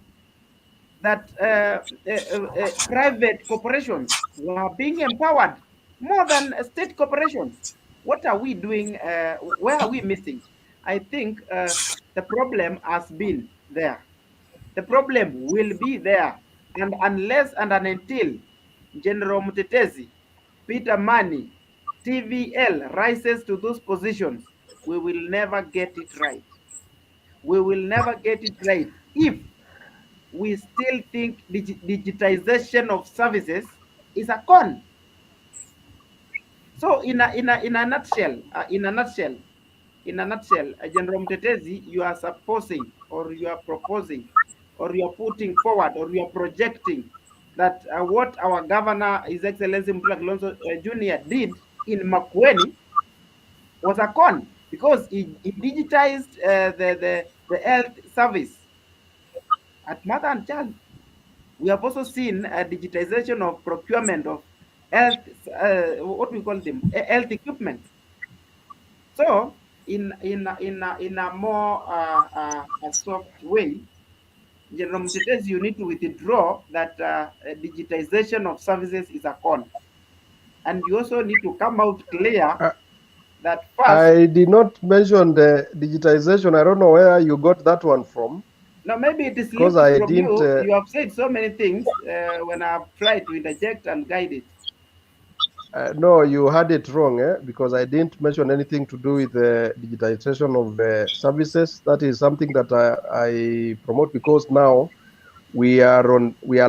Speaker 2: that private corporations were being empowered more than state corporations. What are we doing? Where are we missing? I think the problem has been there. The problem will be there. And unless and until General Mutetezi, Peter Mani, TVL rises to those positions, we will never get it right. We will never get it right if we still think digitization of services is a con. So in a nutshell, General Mtetezi, you are supposing, or you are proposing, or you are putting forward, or you are projecting that what our governor, His Excellency Mutula Kilonzo Jr. did in Makueni was a con because he digitized the health service at mother and child. We have also seen a digitization of procurement of health, what we call them, health equipment. So in a more a soft way, General Mtetezi, you need to withdraw that digitization of services is a con, and you also need to come out clear that first.
Speaker 3: I did not mention the digitization. I don't know where you got that one from.
Speaker 2: No, maybe it is
Speaker 3: because
Speaker 2: leaked
Speaker 3: I
Speaker 2: from
Speaker 3: didn't.
Speaker 2: you. You have said so many things when I've tried to interject and guide it.
Speaker 3: No, you had it wrong, because I didn't mention anything to do with the digitization of services. That is something that I promote, because now we are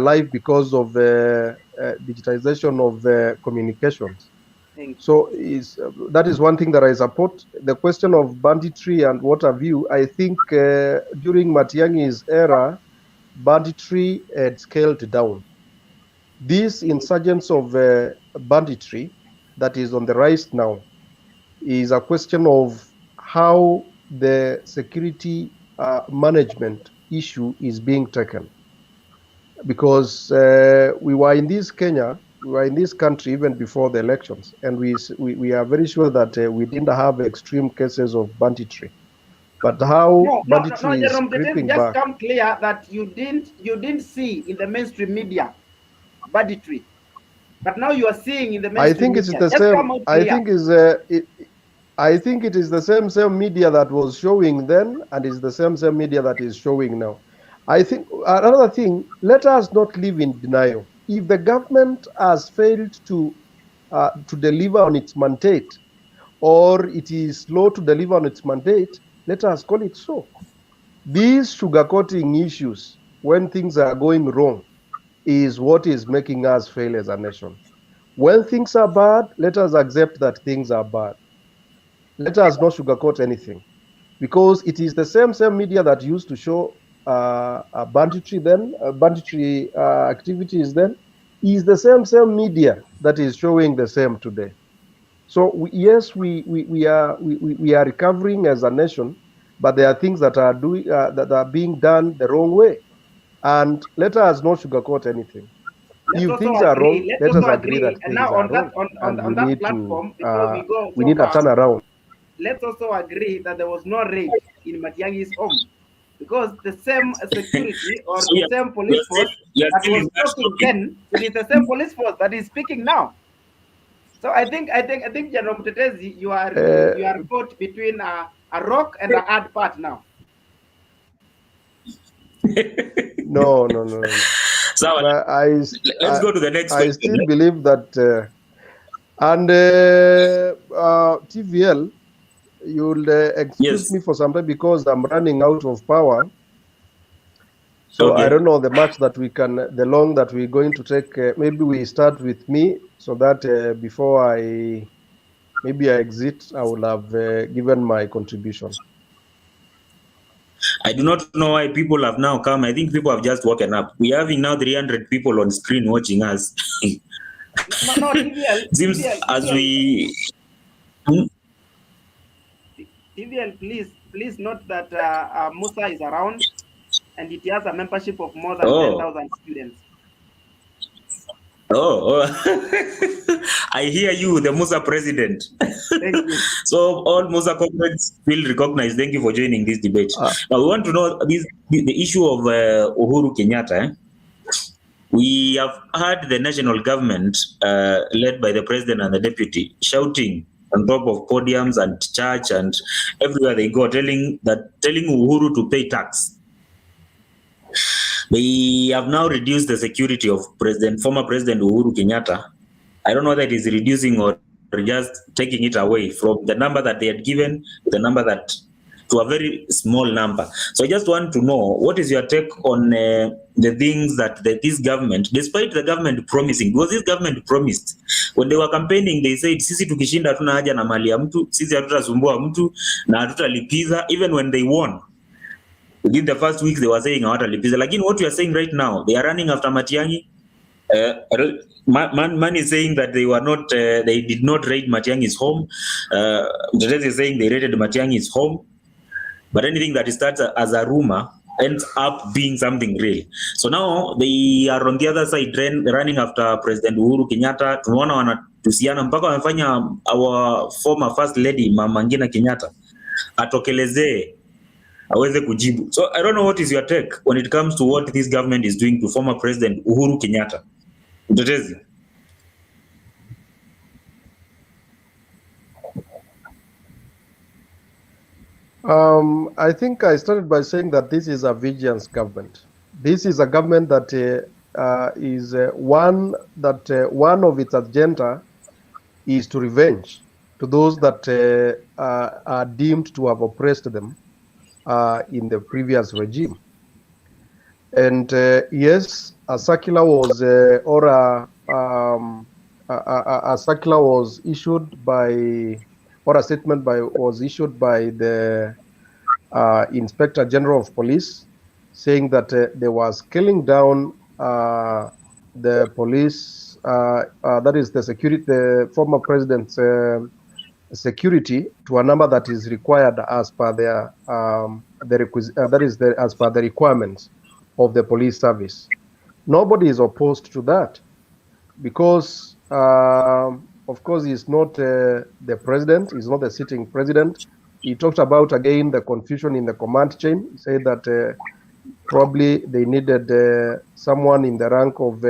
Speaker 3: live because of the digitization of communications. So that is one thing that I support. The question of banditry and what have you, I think during Matiang'i's era, banditry had scaled down. This insurgence of banditry that is on the rise now is a question of how the security management issue is being taken. Because we were in this country even before the elections, and we are very sure that we didn't have extreme cases of banditry. But how banditry is creeping back.
Speaker 2: Just come clear that you didn't see in the mainstream media banditry, but now you are seeing in the mainstream media.
Speaker 3: I think it's the same. I think it is the same media that was showing then, and is the same media that is showing now. I think another thing, let us not live in denial. If the government has failed to deliver on its mandate, or it is slow to deliver on its mandate, let us call it so. These sugarcoating issues, when things are going wrong, is what is making us fail as a nation. When things are bad, let us accept that things are bad. Let us not sugarcoat anything, because it is the same media that used to show banditry then, banditry activities then, is the same media that is showing the same today. So yes, we are recovering as a nation, but there are things that are that are being done the wrong way, and let us not sugarcoat anything. If things are wrong, let us agree that things are wrong, and we need to we need a turnaround.
Speaker 2: Let's also agree that there was no raid in Matiang'i's home, because the same security or the same police force that was talking then, it is the same police force that is speaking now. So I think General Mtetezi, you are caught between a rock and a hard part now.
Speaker 3: No.
Speaker 1: So let's go to the next question.
Speaker 3: I still believe that, and TVL, you'll excuse me for some time because I'm running out of power. So I don't know the long that we're going to take. Maybe we start with me, so that before I exit, I will have given my contribution.
Speaker 1: I do not know why people have now come. I think people have just woken up. We are having now 300 people on screen watching us.
Speaker 2: No, TVL.
Speaker 1: Seems as we.
Speaker 2: TVL, please note that Musa is around, and it has a membership of more than 10,000 students.
Speaker 1: Oh. I hear you, the Musa president.
Speaker 2: Thank you.
Speaker 1: So all Musa comrades feel recognized. Thank you for joining this debate. Now we want to know the issue of Uhuru Kenyatta. We have heard the national government led by the president and the deputy shouting on top of podiums and church and everywhere they go, telling Uhuru to pay tax. They have now reduced the security of former President Uhuru Kenyatta. I don't know whether it is reducing or just taking it away from the number that they had given to the number to a very small number. So I just want to know, what is your take on the things that this government, despite the government promising, because this government promised, when they were campaigning, they said, sisi tukishinda hatuna haja na mali ya mtu, sisi hatutasumbua mtu, na hatutalipiza, even when they won. Within the first week, they were saying hawatalipiza. Again, what we are saying right now, they are running after Matiang'i. Man is saying that they did not raid Matiang'i's home. Mtetezi is saying they raided Matiang'i's home. But anything that starts as a rumor ends up being something real. So now they are on the other side running after President Uhuru Kenyatta. Tunaona wanatusiana mpaka wamefanya our former first lady Mama Ngina Kenyatta atokelezee aweze kujibu. So I don't know what is your take when it comes to what this government is doing to former President Uhuru Kenyatta. Mtetezi.
Speaker 3: I think I started by saying that this is a vigilance government. This is a government that is one of its agenda is to revenge to those that are deemed to have oppressed them in the previous regime. And yes, a circular was a circular was issued by, or a statement was issued by the Inspector General of Police, saying that they were scaling down the police, that is the security, the former president's security, to a number that is required as per their as per the requirements of the police service. Nobody is opposed to that, because of course he's not the president, he's not the sitting president. He talked about, again, the confusion in the command chain. He said that probably they needed someone in the rank of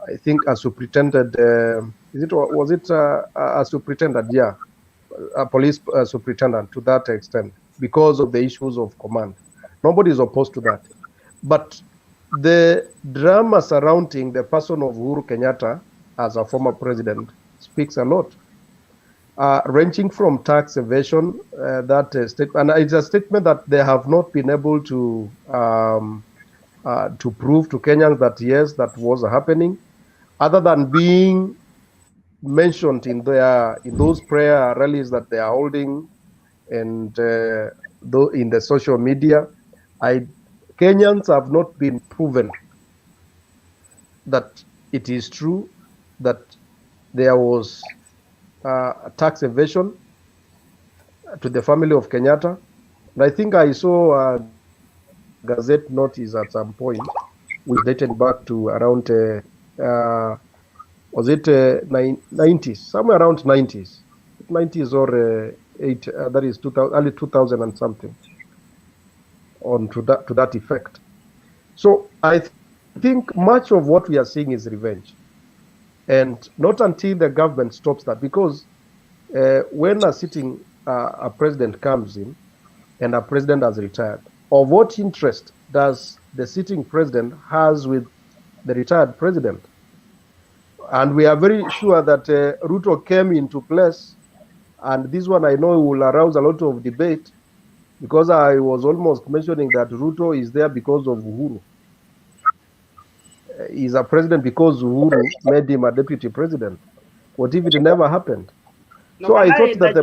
Speaker 3: I think a superintendent. Was it a superintendent? Yeah, a police superintendent, to that extent, because of the issues of command. Nobody is opposed to that. But the drama surrounding the person of Uhuru Kenyatta as a former president speaks a lot, ranging from tax evasion, and it's a statement that they have not been able to prove to Kenyans that yes, that was happening, other than being mentioned in those prayer rallies that they are holding, and in the social media. Kenyans have not been proven that it is true that there was tax evasion to the family of Kenyatta. And I think I saw a Gazette notice at some point, which dated back to around was it 90s, somewhere around 90s or that is 2000, early 2000 and something, on to that effect. So I think much of what we are seeing is revenge, and not until the government stops that, because when a sitting a president comes in and a president has retired, of what interest does the sitting president has with the retired president? And we are very sure that Ruto came into place, and this one I know will arouse a lot of debate, because I was almost mentioning that Ruto is there because of Uhuru. He's a president because Uhuru made him a deputy president. What if it never happened?
Speaker 2: No,
Speaker 3: So I
Speaker 2: but
Speaker 3: thought that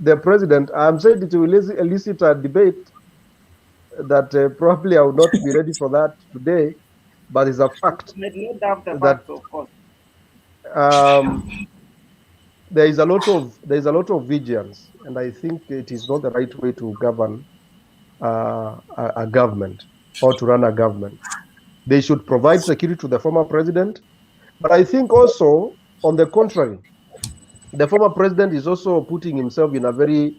Speaker 3: the president, I'm saying it will elicit a debate that probably I would not be ready for that today, but it's a fact
Speaker 2: no doubt
Speaker 3: that
Speaker 2: about, of course.
Speaker 3: there is a lot of vigilance, and I think it is not the right way to govern a government, or to run a government. They should provide security to the former president, but I think also, on the contrary, the former president is also putting himself in a very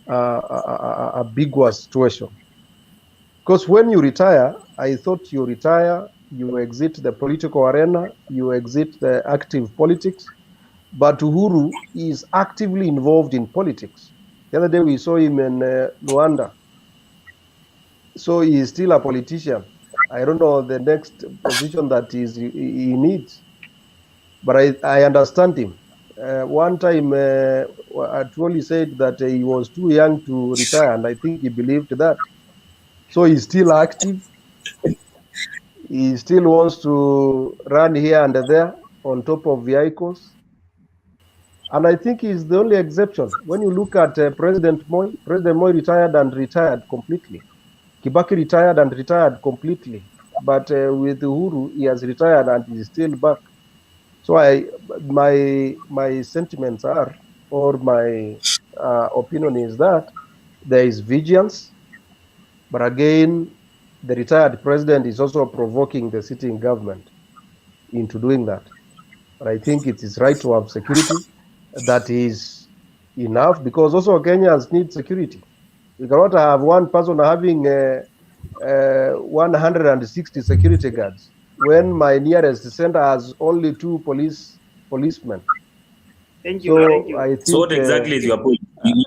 Speaker 3: ambiguous situation. Because when you retire, I thought you retire, you exit the political arena, you exit the active politics. But Uhuru is actively involved in politics. The other day we saw him in Luanda. So he is still a politician. I don't know the next position that he needs, but I understand him. One time, Atwoli said that he was too young to retire, and I think he believed that. So he's still active. He still wants to run here and there on top of vehicles. And I think he's the only exception. When you look at President Moi retired and retired completely. Kibaki retired and retired completely. But with Uhuru, he has retired and he's still back. So my sentiments are, or my opinion is that there is vigilance, but again, the retired president is also provoking the sitting government into doing that. But I think it is right to have security. that is enough, because also Kenyans need security. We cannot have one person having 160 security guards when my nearest center has only 2 policemen.
Speaker 2: Thank you.
Speaker 3: So
Speaker 2: Thank you.
Speaker 3: I think
Speaker 1: So what exactly is your point? You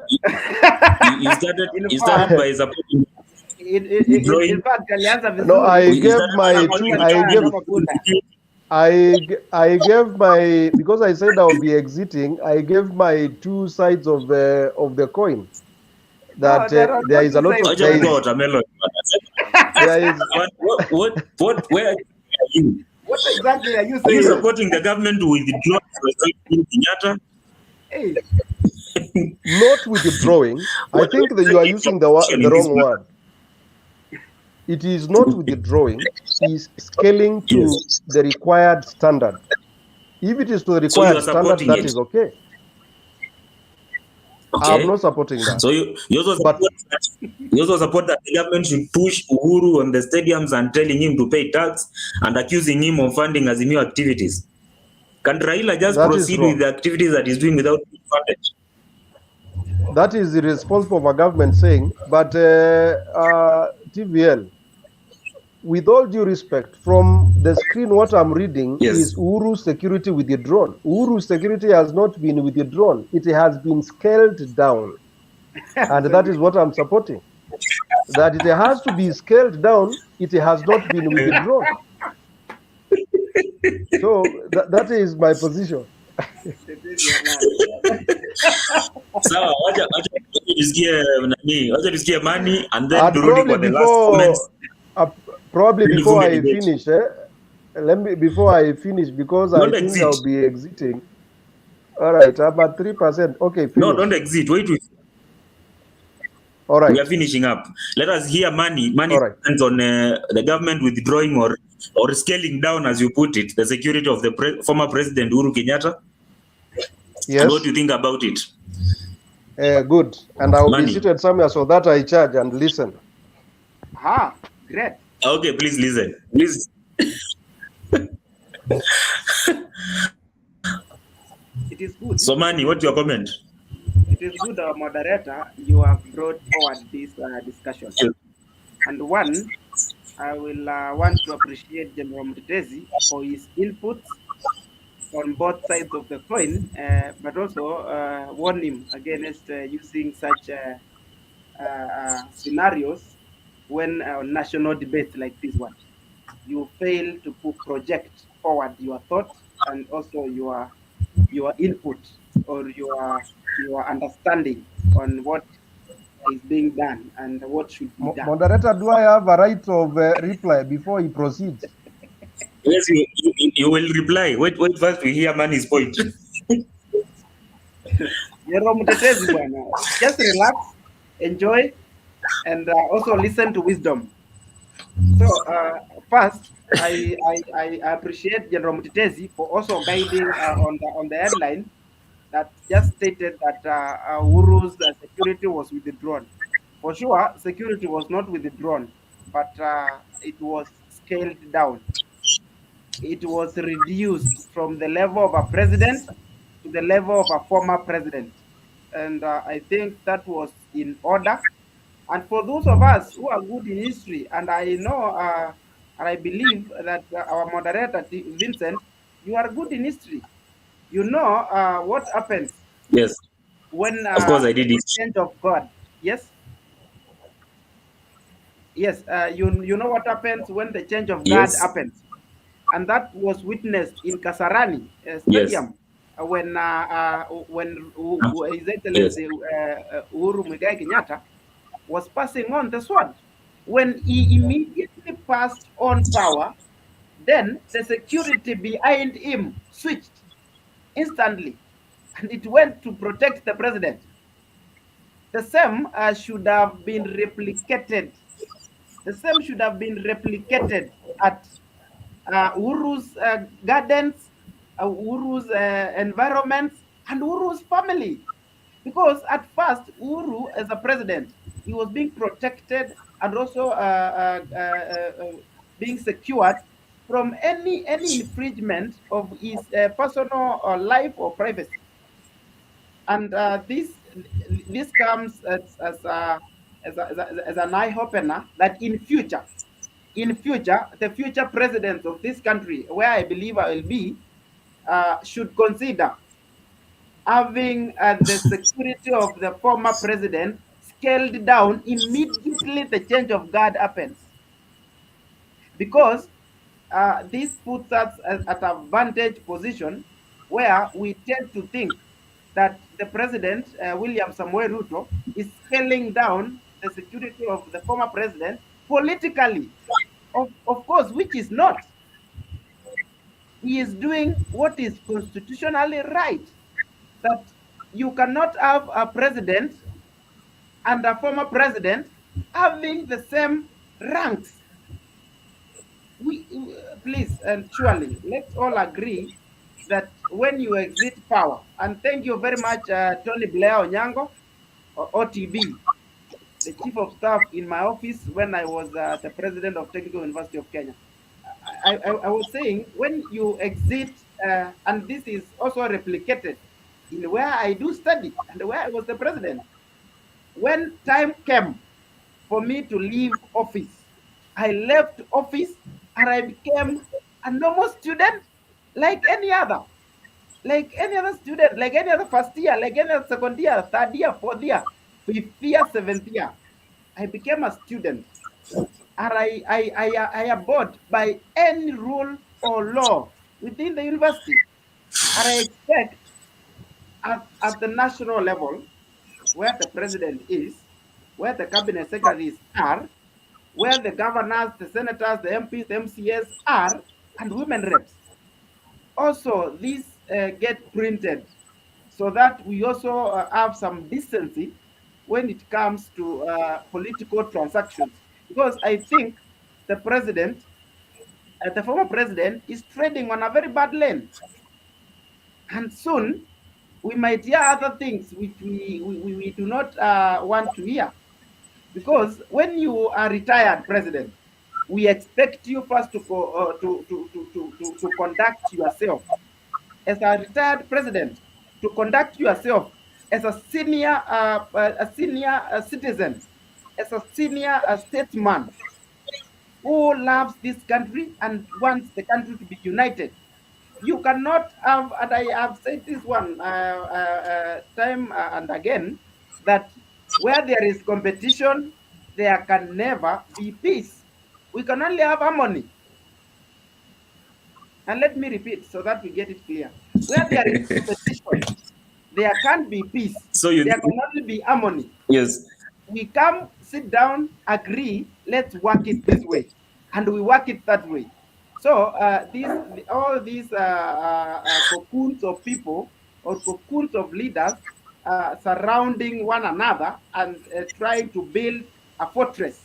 Speaker 1: started
Speaker 2: In
Speaker 1: you started
Speaker 2: fact,
Speaker 1: by supporting
Speaker 2: in
Speaker 1: drawing.
Speaker 2: fact, alianza
Speaker 3: no, I
Speaker 2: vizuri.
Speaker 1: You
Speaker 3: gave
Speaker 1: started
Speaker 3: my
Speaker 1: by
Speaker 3: two.
Speaker 1: supporting
Speaker 2: Kama punda.
Speaker 3: I gave my, because I said I'll be exiting. I gave my 2 sides of the coin.
Speaker 2: No,
Speaker 3: That
Speaker 2: there are
Speaker 3: there
Speaker 2: not
Speaker 3: is a
Speaker 2: two
Speaker 3: lot.
Speaker 2: sides,
Speaker 1: Acha
Speaker 3: There
Speaker 1: kuwa
Speaker 3: is
Speaker 1: watermelon.
Speaker 3: there is
Speaker 1: Where are you?
Speaker 2: What exactly are you
Speaker 1: Are you
Speaker 2: saying?
Speaker 1: supporting the government to withdraw Kenyatta?
Speaker 2: Hey,
Speaker 3: not withdrawing. I think that you are
Speaker 1: exactly is your
Speaker 3: using
Speaker 1: position
Speaker 3: the
Speaker 1: in this
Speaker 3: wrong
Speaker 1: matter?
Speaker 3: word. It is not withdrawing. Is scaling to
Speaker 1: Yes.
Speaker 3: the required standard. If it is to the
Speaker 1: So you
Speaker 3: required
Speaker 1: are
Speaker 3: standard,
Speaker 1: supporting
Speaker 3: that
Speaker 1: it.
Speaker 3: is okay. I'm
Speaker 1: Okay.
Speaker 3: not supporting that.
Speaker 1: So you also
Speaker 3: But
Speaker 1: support that you also support that the government should push Uhuru on the stadiums and telling him to pay tax and accusing him of funding Azimio activities. Can Raila just
Speaker 3: that is
Speaker 1: proceed with
Speaker 3: wrong.
Speaker 1: the activities that he's doing without being funded?
Speaker 3: That is irresponsible of a government saying. But TVL, with all due respect, from the screen, what I'm reading
Speaker 1: Yes.
Speaker 3: is Uhuru's security withdrawn. Uhuru's security has not been withdrawn. It has been scaled down. And that is what I'm supporting. That it has to be scaled down. It has not been withdrawn. So that is my position.
Speaker 1: Sawa, wacha tusikie money and then
Speaker 3: And
Speaker 1: turudi kwa the last comments.
Speaker 3: probably
Speaker 1: Ili
Speaker 3: before
Speaker 1: funge
Speaker 3: I
Speaker 1: debate.
Speaker 3: finish, before I finish, because I
Speaker 1: Don't
Speaker 3: think
Speaker 1: exit.
Speaker 3: I'll be exiting. All right, I'm at 3%. Okay,
Speaker 1: No,
Speaker 3: finish.
Speaker 1: don't exit. Wait.
Speaker 3: All
Speaker 1: We
Speaker 3: right,
Speaker 1: are finishing up. Let us hear money. Money
Speaker 3: all right.
Speaker 1: depends on the government withdrawing or scaling down, as you put it, the security of the former president Uhuru Kenyatta. And what
Speaker 3: Yes,
Speaker 1: do you think about it?
Speaker 3: good. And I'll be
Speaker 1: Money.
Speaker 3: seated somewhere so that I charge and listen.
Speaker 2: great.
Speaker 1: Okay, please listen. Please.
Speaker 2: It is good.
Speaker 1: So, money, what's your comment?
Speaker 2: It is good, moderator. You have brought forward this discussion.
Speaker 1: Yes.
Speaker 2: And one, I will want to appreciate General Mtetezi for his inputs on both sides of the coin, but also warn him against using such scenarios when national debates like this one. You fail to project forward your thought and also your input or your understanding on what is being done and what should be done.
Speaker 3: Moderator, do I have a right of reply before he proceeds?
Speaker 1: Yes, you will reply. Wait first to hear money's point.
Speaker 2: Jerome Mtetezi bwana, just relax, enjoy, and also listen to wisdom. So first, I appreciate General Mtetezi for also guiding on the headline that just stated that Uhuru's security was withdrawn. For sure, security was not withdrawn, but it was scaled down. It was reduced from the level of a president to the level of a former president. And I think that was in order. And for those of us who are good in history, and I know and I believe that our moderator, Vincent, you are good in history. You know what happens
Speaker 1: Yes,
Speaker 2: when
Speaker 1: of course I did
Speaker 2: the
Speaker 1: it.
Speaker 2: change of God. Yes? Yes, you know what happens when the change of God
Speaker 1: Yes,
Speaker 2: happens. And that was witnessed in Kasarani
Speaker 1: yes,
Speaker 2: Stadium when His
Speaker 1: yes,
Speaker 2: Excellency Uhuru Muigai Kenyatta was passing on the sword. When he immediately passed on power, then the security behind him switched instantly, and it went to protect the president. The same should have been replicated. The same should have been replicated at Uhuru's gardens, Uhuru's environments, and Uhuru's family. Because at first, Uhuru, as a president, he was being protected and also being secured from any infringement of his personal life or privacy. And this comes as an eye opener that in future, the future presidents of this country, where I believe I will be, should consider having the security of the former president scaled down immediately the change of guard happens, because this puts us at a vantage position where we tend to think that the president, William Samuel Ruto, is scaling down the security of the former president politically. Of course, which is not. He is doing what is constitutionally right. That you cannot have a president and a former president having the same ranks. We please and surely let's all agree that when you exit power, and thank you very much, Tony Blair Onyango, or OTB, the chief of staff in my office when I was the president of Technical University of Kenya. I was saying when you exit, and this is also replicated in where I do study and where I was the president. When time came for me to leave office, I left office and I became a normal student like any other. Like any other student, like any other first year, like any other second year, third year, fourth year, fifth year, seventh year. I became a student, and I abode by any rule or law within the university. And I expect at the national level, where the president is, where the cabinet secretaries are, where the governors, the senators, the MPs, the MCAs are, and women reps. Also, these get printed so that we also have some decency when it comes to political transactions. Because I think the president, the former president, is trading on a very bad lane. And soon we might hear other things which we do not want to hear. Because when you are retired president, we expect you first to conduct yourself as a retired president, to conduct yourself as a senior citizen, as a senior statesman who loves this country and wants the country to be united. You cannot have, and I have said this one time and again, that where there is competition, there can never be peace. We can only have harmony. And let me repeat so that we get it clear. Where there is competition, there can't be peace.
Speaker 1: So
Speaker 2: there can only be harmony.
Speaker 1: Yes.
Speaker 2: We come, sit down, agree, let's work it this way. And we work it that way. So all these cocoons of people or cocoons of leaders surrounding one another and trying to build a fortress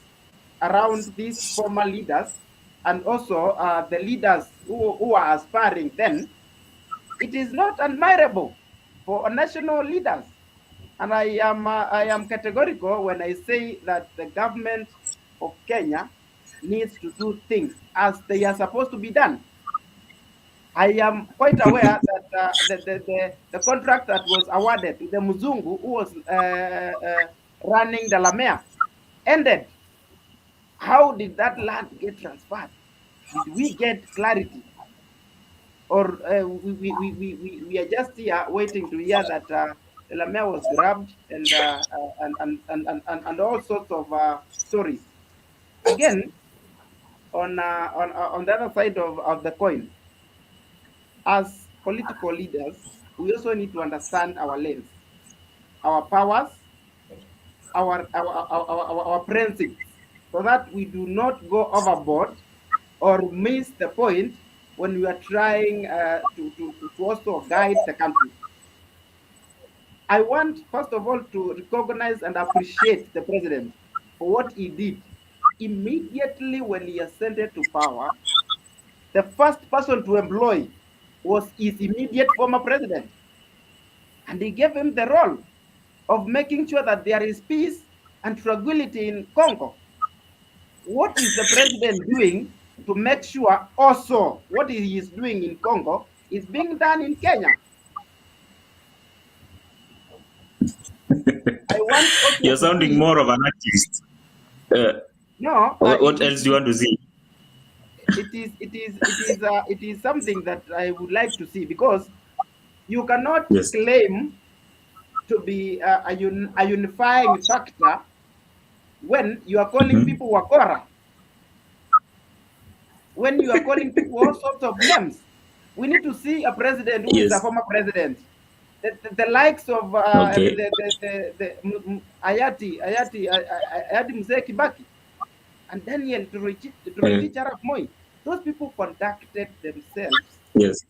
Speaker 2: around these former leaders, and also the leaders who are aspiring then, it is not admirable for national leaders. And I am categorical when I say that the government of Kenya needs to do things as they are supposed to be done. I am quite aware that the contract that was awarded to the Muzungu, who was running the Lamea, ended. How did that land get transferred? Did we get clarity? Or we are just here waiting to hear that the Lamea was grabbed and all sorts of stories. Again, on the other side of the coin, as political leaders, we also need to understand our lanes, our powers, our principles, so that we do not go overboard or miss the point when we are trying to also guide the country. I want, first of all, to recognize and appreciate the president for what he did. Immediately when he ascended to power, the first person to employ was his immediate former president. And he gave him the role of making sure that there is peace and tranquility in Congo. What is the president doing to make sure also what he is doing in Congo is being done in Kenya? I want also
Speaker 1: You're
Speaker 2: to
Speaker 1: sounding
Speaker 2: see,
Speaker 1: more of an artist.
Speaker 2: no,
Speaker 1: What else do you want to see?
Speaker 2: it is something that I would like to see, because you cannot
Speaker 1: Yes.
Speaker 2: claim to be a unifying factor when you are calling
Speaker 1: Mhm.
Speaker 2: people wakora, when you are calling people all sorts of names. We need to see a president who is a
Speaker 1: Yes.
Speaker 2: former president. The likes of
Speaker 1: Okay.
Speaker 2: Ayati Mzee Kibaki and Daniel
Speaker 1: Uh,
Speaker 2: Toroitich Arap Moi. Those people conducted themselves
Speaker 1: yes.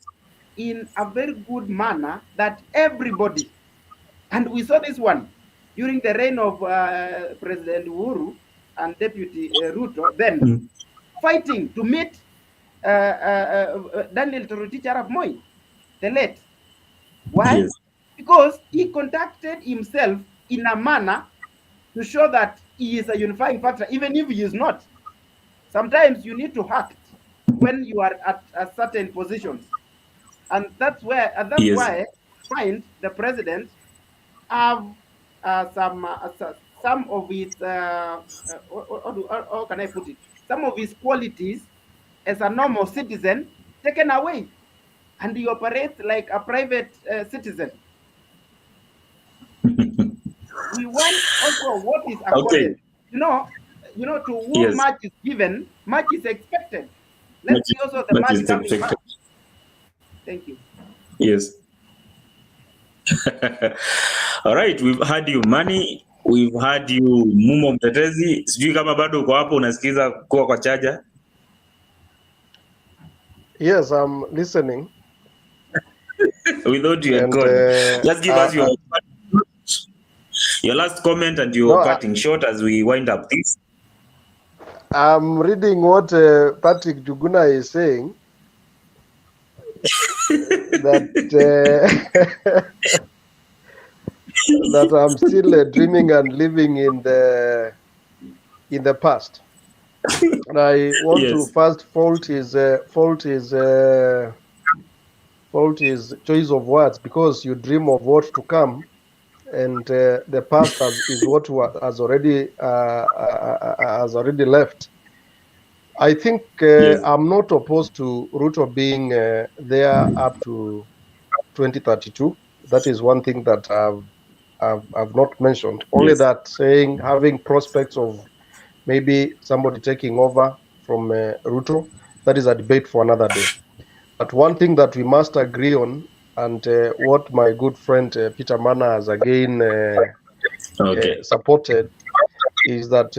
Speaker 2: in a very good manner that everybody, and we saw this one during the reign of President Uhuru and Deputy Ruto, then
Speaker 1: Mm.
Speaker 2: fighting to meet Daniel Toroitich Arap Moi, the late. Why?
Speaker 1: Yes.
Speaker 2: Because he conducted himself in a manner to show that he is a unifying factor, even if he is not. Sometimes you need to act when you are at certain positions, and that's
Speaker 1: Yes.
Speaker 2: why I find the president have some of his how can I put it? Some of his qualities as a normal citizen taken away, and he operates like a private citizen. We want also what is
Speaker 1: Okay.
Speaker 2: accorded. To whom
Speaker 1: Yes.
Speaker 2: much is given, much is expected. Let's
Speaker 1: Much,
Speaker 2: see also the
Speaker 1: much
Speaker 2: much
Speaker 1: is
Speaker 2: coming
Speaker 1: expected.
Speaker 2: back. Thank you.
Speaker 1: Yes. All right, we've had you Money, we've had you Mumo Mtetezi. Sijui kama bado uko hapo unasikiza kuwa kwa chaja.
Speaker 3: Yes, I'm listening.
Speaker 1: We thought you had
Speaker 3: And
Speaker 1: gone. Just give us your last comment and your
Speaker 3: no,
Speaker 1: parting shot as we wind up this.
Speaker 3: I'm reading what Patrick Juguna is saying. That that I'm still dreaming and living in the past. And I want to
Speaker 1: Yes.
Speaker 3: first fault his choice of words, because you dream of what to come, and the past is what has already left. I think
Speaker 1: Yes.
Speaker 3: I'm not opposed to Ruto being there up to 2032. That is one thing that I've not mentioned. Only
Speaker 1: Yes.
Speaker 3: that saying having prospects of maybe somebody taking over from Ruto, that is a debate for another day. But one thing that we must agree on, and what my good friend Peter Mana has again
Speaker 1: Okay.
Speaker 3: supported, is that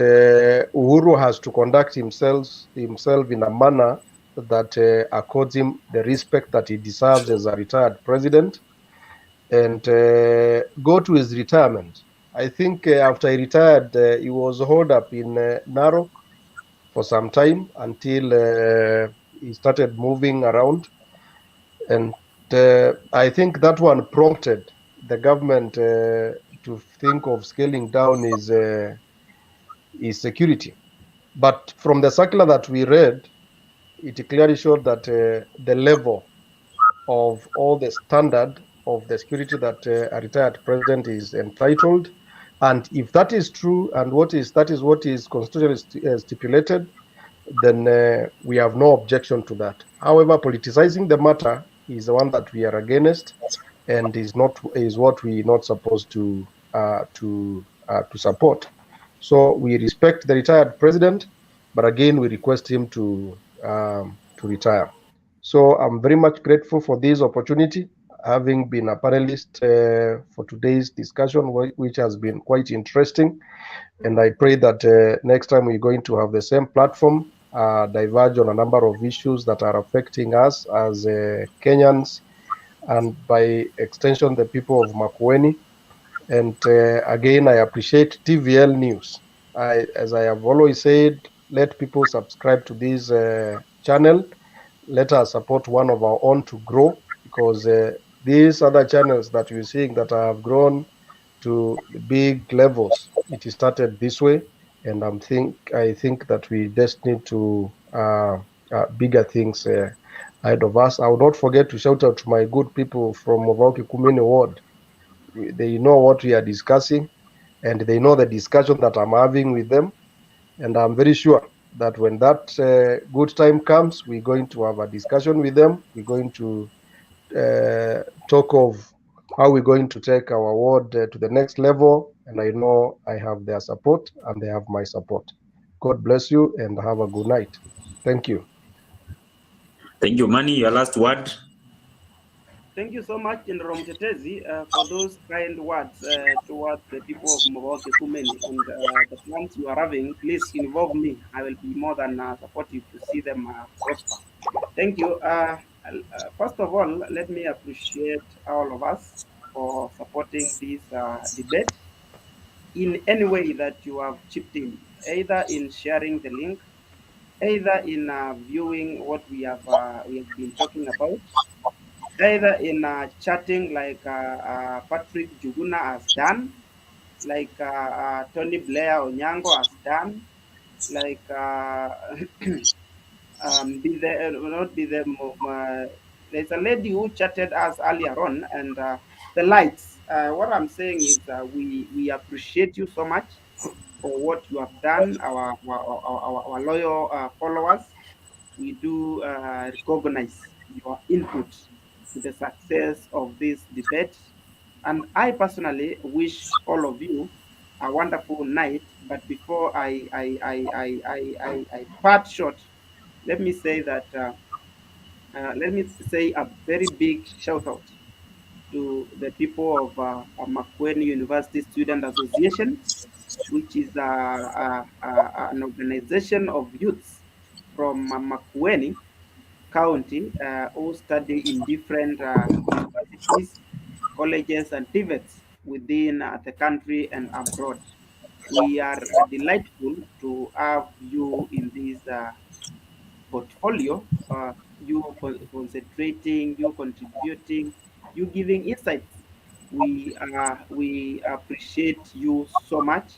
Speaker 3: Uhuru has to conduct himself in a manner that accords him the respect that he deserves as a retired president, and go to his retirement. I think after he retired, he was holed up in Narok for some time until he started moving around. And I think that one prompted the government to think of scaling down his security. But from the circular that we read, it clearly showed that the level of all the standard of the security that a retired president is entitled. And if that is true, and that is what is constitutionally stipulated, then we have no objection to that. However, politicizing the matter is the one that we are against, and is what we not supposed to support. So we respect the retired president, but again we request him to retire. So I'm very much grateful for this opportunity, having been a panelist for today's discussion, which has been quite interesting. And I pray that next time we're going to have the same platform, diverge on a number of issues that are affecting us as Kenyans, and by extension, the people of Makueni. And again, I appreciate TVL News. As I have always said, let people subscribe to this channel. Let us support one of our own to grow, because these other channels that you're seeing that have grown to big levels, it started this way, and I think that we just need to bigger things ahead of us. I will not forget to shout out to my good people from Mavauki Kumini Ward, they know what we are discussing, and they know the discussion that I'm having with them. And I'm very sure that when that good time comes, we're going to have a discussion with them. We're going to talk of how we're going to take our ward to the next level. And I know I have their support and they have my support. God bless you and have a good night. Thank you.
Speaker 1: Thank you, Mani. Your last word.
Speaker 2: Thank you so much, General Mtetezi, for those kind words towards the people of Mboke Kumeni. And the plans you are having, please involve me. I will be more than supportive to see them prosper. Thank you. First of all, let me appreciate all of us for supporting this debate in any way that you have chipped in, either in sharing the link, either in viewing what we have been talking about, either in chatting like Patrick Juguna has done, like Tony Blair Onyango has done, like be there, not be there. There's a lady who chatted us earlier on, and the lights. What I'm saying is, we appreciate you so much for what you have done, our loyal followers. We do recognize your input to the success of this debate. And I personally wish all of you a wonderful night. But before I part short, let me say that let me say a very big shout out to the people of Makueni University Student Association, which is an organization of youths from Makueni County who study in different universities, colleges, and TVETs within the country and abroad. We are delightful to have you in this portfolio, you concentrating, you contributing, you giving insights. We appreciate you so much,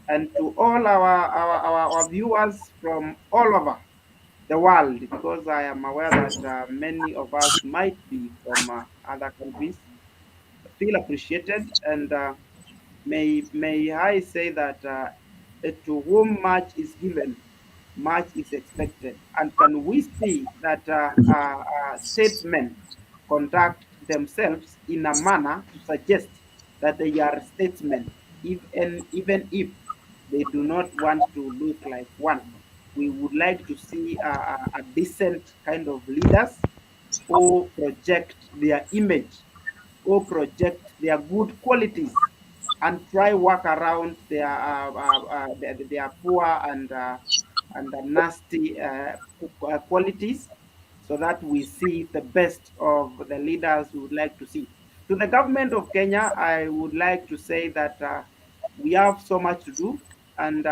Speaker 2: and to all our viewers from all over the world, because I am aware that many of us might be from other countries, feel appreciated. And may I say that to whom much is given, much is expected. And can we see that statesmen conduct themselves in a manner to suggest that they are statesmen, even if they do not want to look like one? We would like to see a decent kind of leaders who project their image, who project their good qualities, and try work around their poor and nasty qualities, so that we see the best of the leaders we would like to see. To the government of Kenya, I would like to say that we have so much to do, and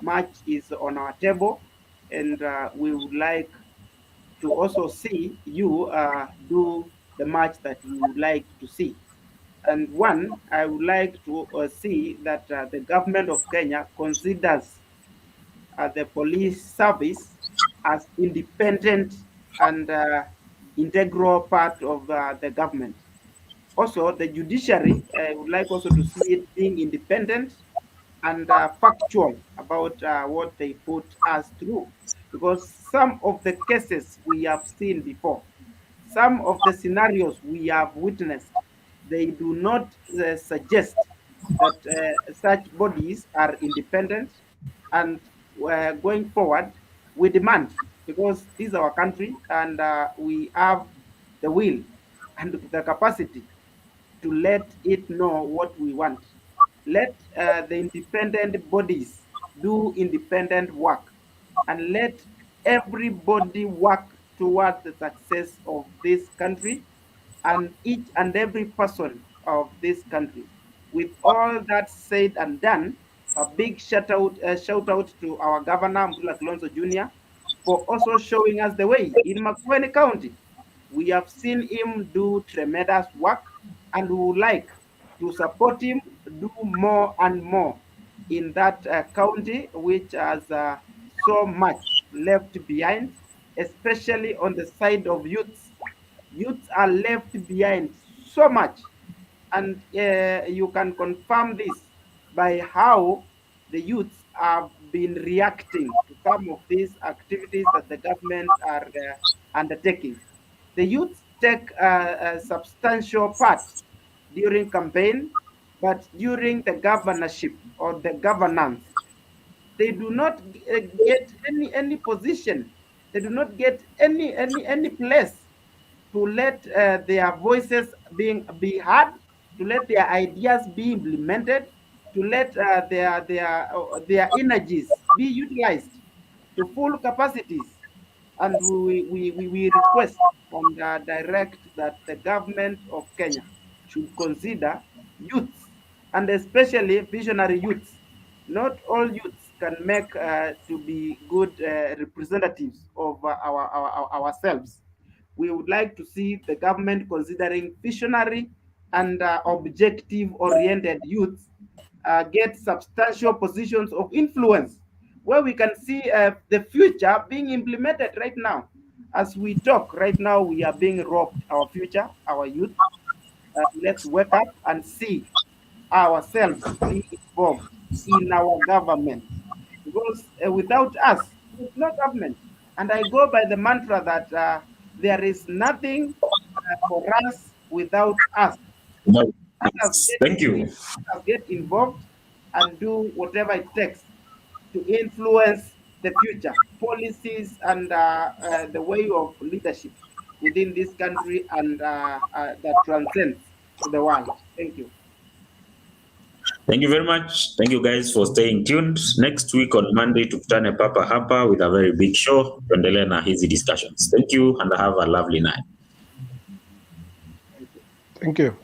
Speaker 2: much is on our table, and we would like to also see you do the match that we would like to see. And one, I would like to see that the government of Kenya considers the police service as independent and integral part of the government. Also, the judiciary, I would like also to see it being independent and factual about what they put us through. Because some of the cases we have seen before, some of the scenarios we have witnessed, they do not suggest that such bodies are independent. And going forward, we demand, because this is our country, and we have the will and the capacity to let it know what we want. Let the independent bodies do independent work, and let everybody work towards the success of this country and each and every person of this country. With all that said and done, a big shout out to our governor, Mvula Kalonzo Jr., for also showing us the way in Makueni County. We have seen him do tremendous work, and we would like to support him do more and more in that county, which has so much left behind, especially on the side of youths. Youths are left behind so much. And you can confirm this by how the youths have been reacting to some of these activities that the government are undertaking. The youths take a substantial part during campaign, but during the governorship or the governance, they do not get any position. They do not get any place to let their voices be heard, to let their ideas be implemented, to let their energies be utilized to full capacities. And we request and direct that the government of Kenya should consider youths, and especially visionary youths. Not all youths can make to be good representatives of ourselves. We would like to see the government considering visionary and objective-oriented youths get substantial positions of influence, where we can see the future being implemented right now. As we talk right now, we are being robbed our future, our youth. Let's wake up and see ourselves being involved in our government, because without us, there's no government. And I go by the mantra that there is nothing for us without us.
Speaker 1: No.
Speaker 2: Let us
Speaker 1: Thank you.
Speaker 2: get involved and do whatever it takes to influence the future policies and the way of leadership within this country, and that transcends to the world. Thank you.
Speaker 1: Thank you very much. Thank you guys for staying tuned. Next week on Monday tukutane papa hapa with a very big show. Tuendelee na hizi discussions. Thank you and have a lovely night.
Speaker 3: Thank you.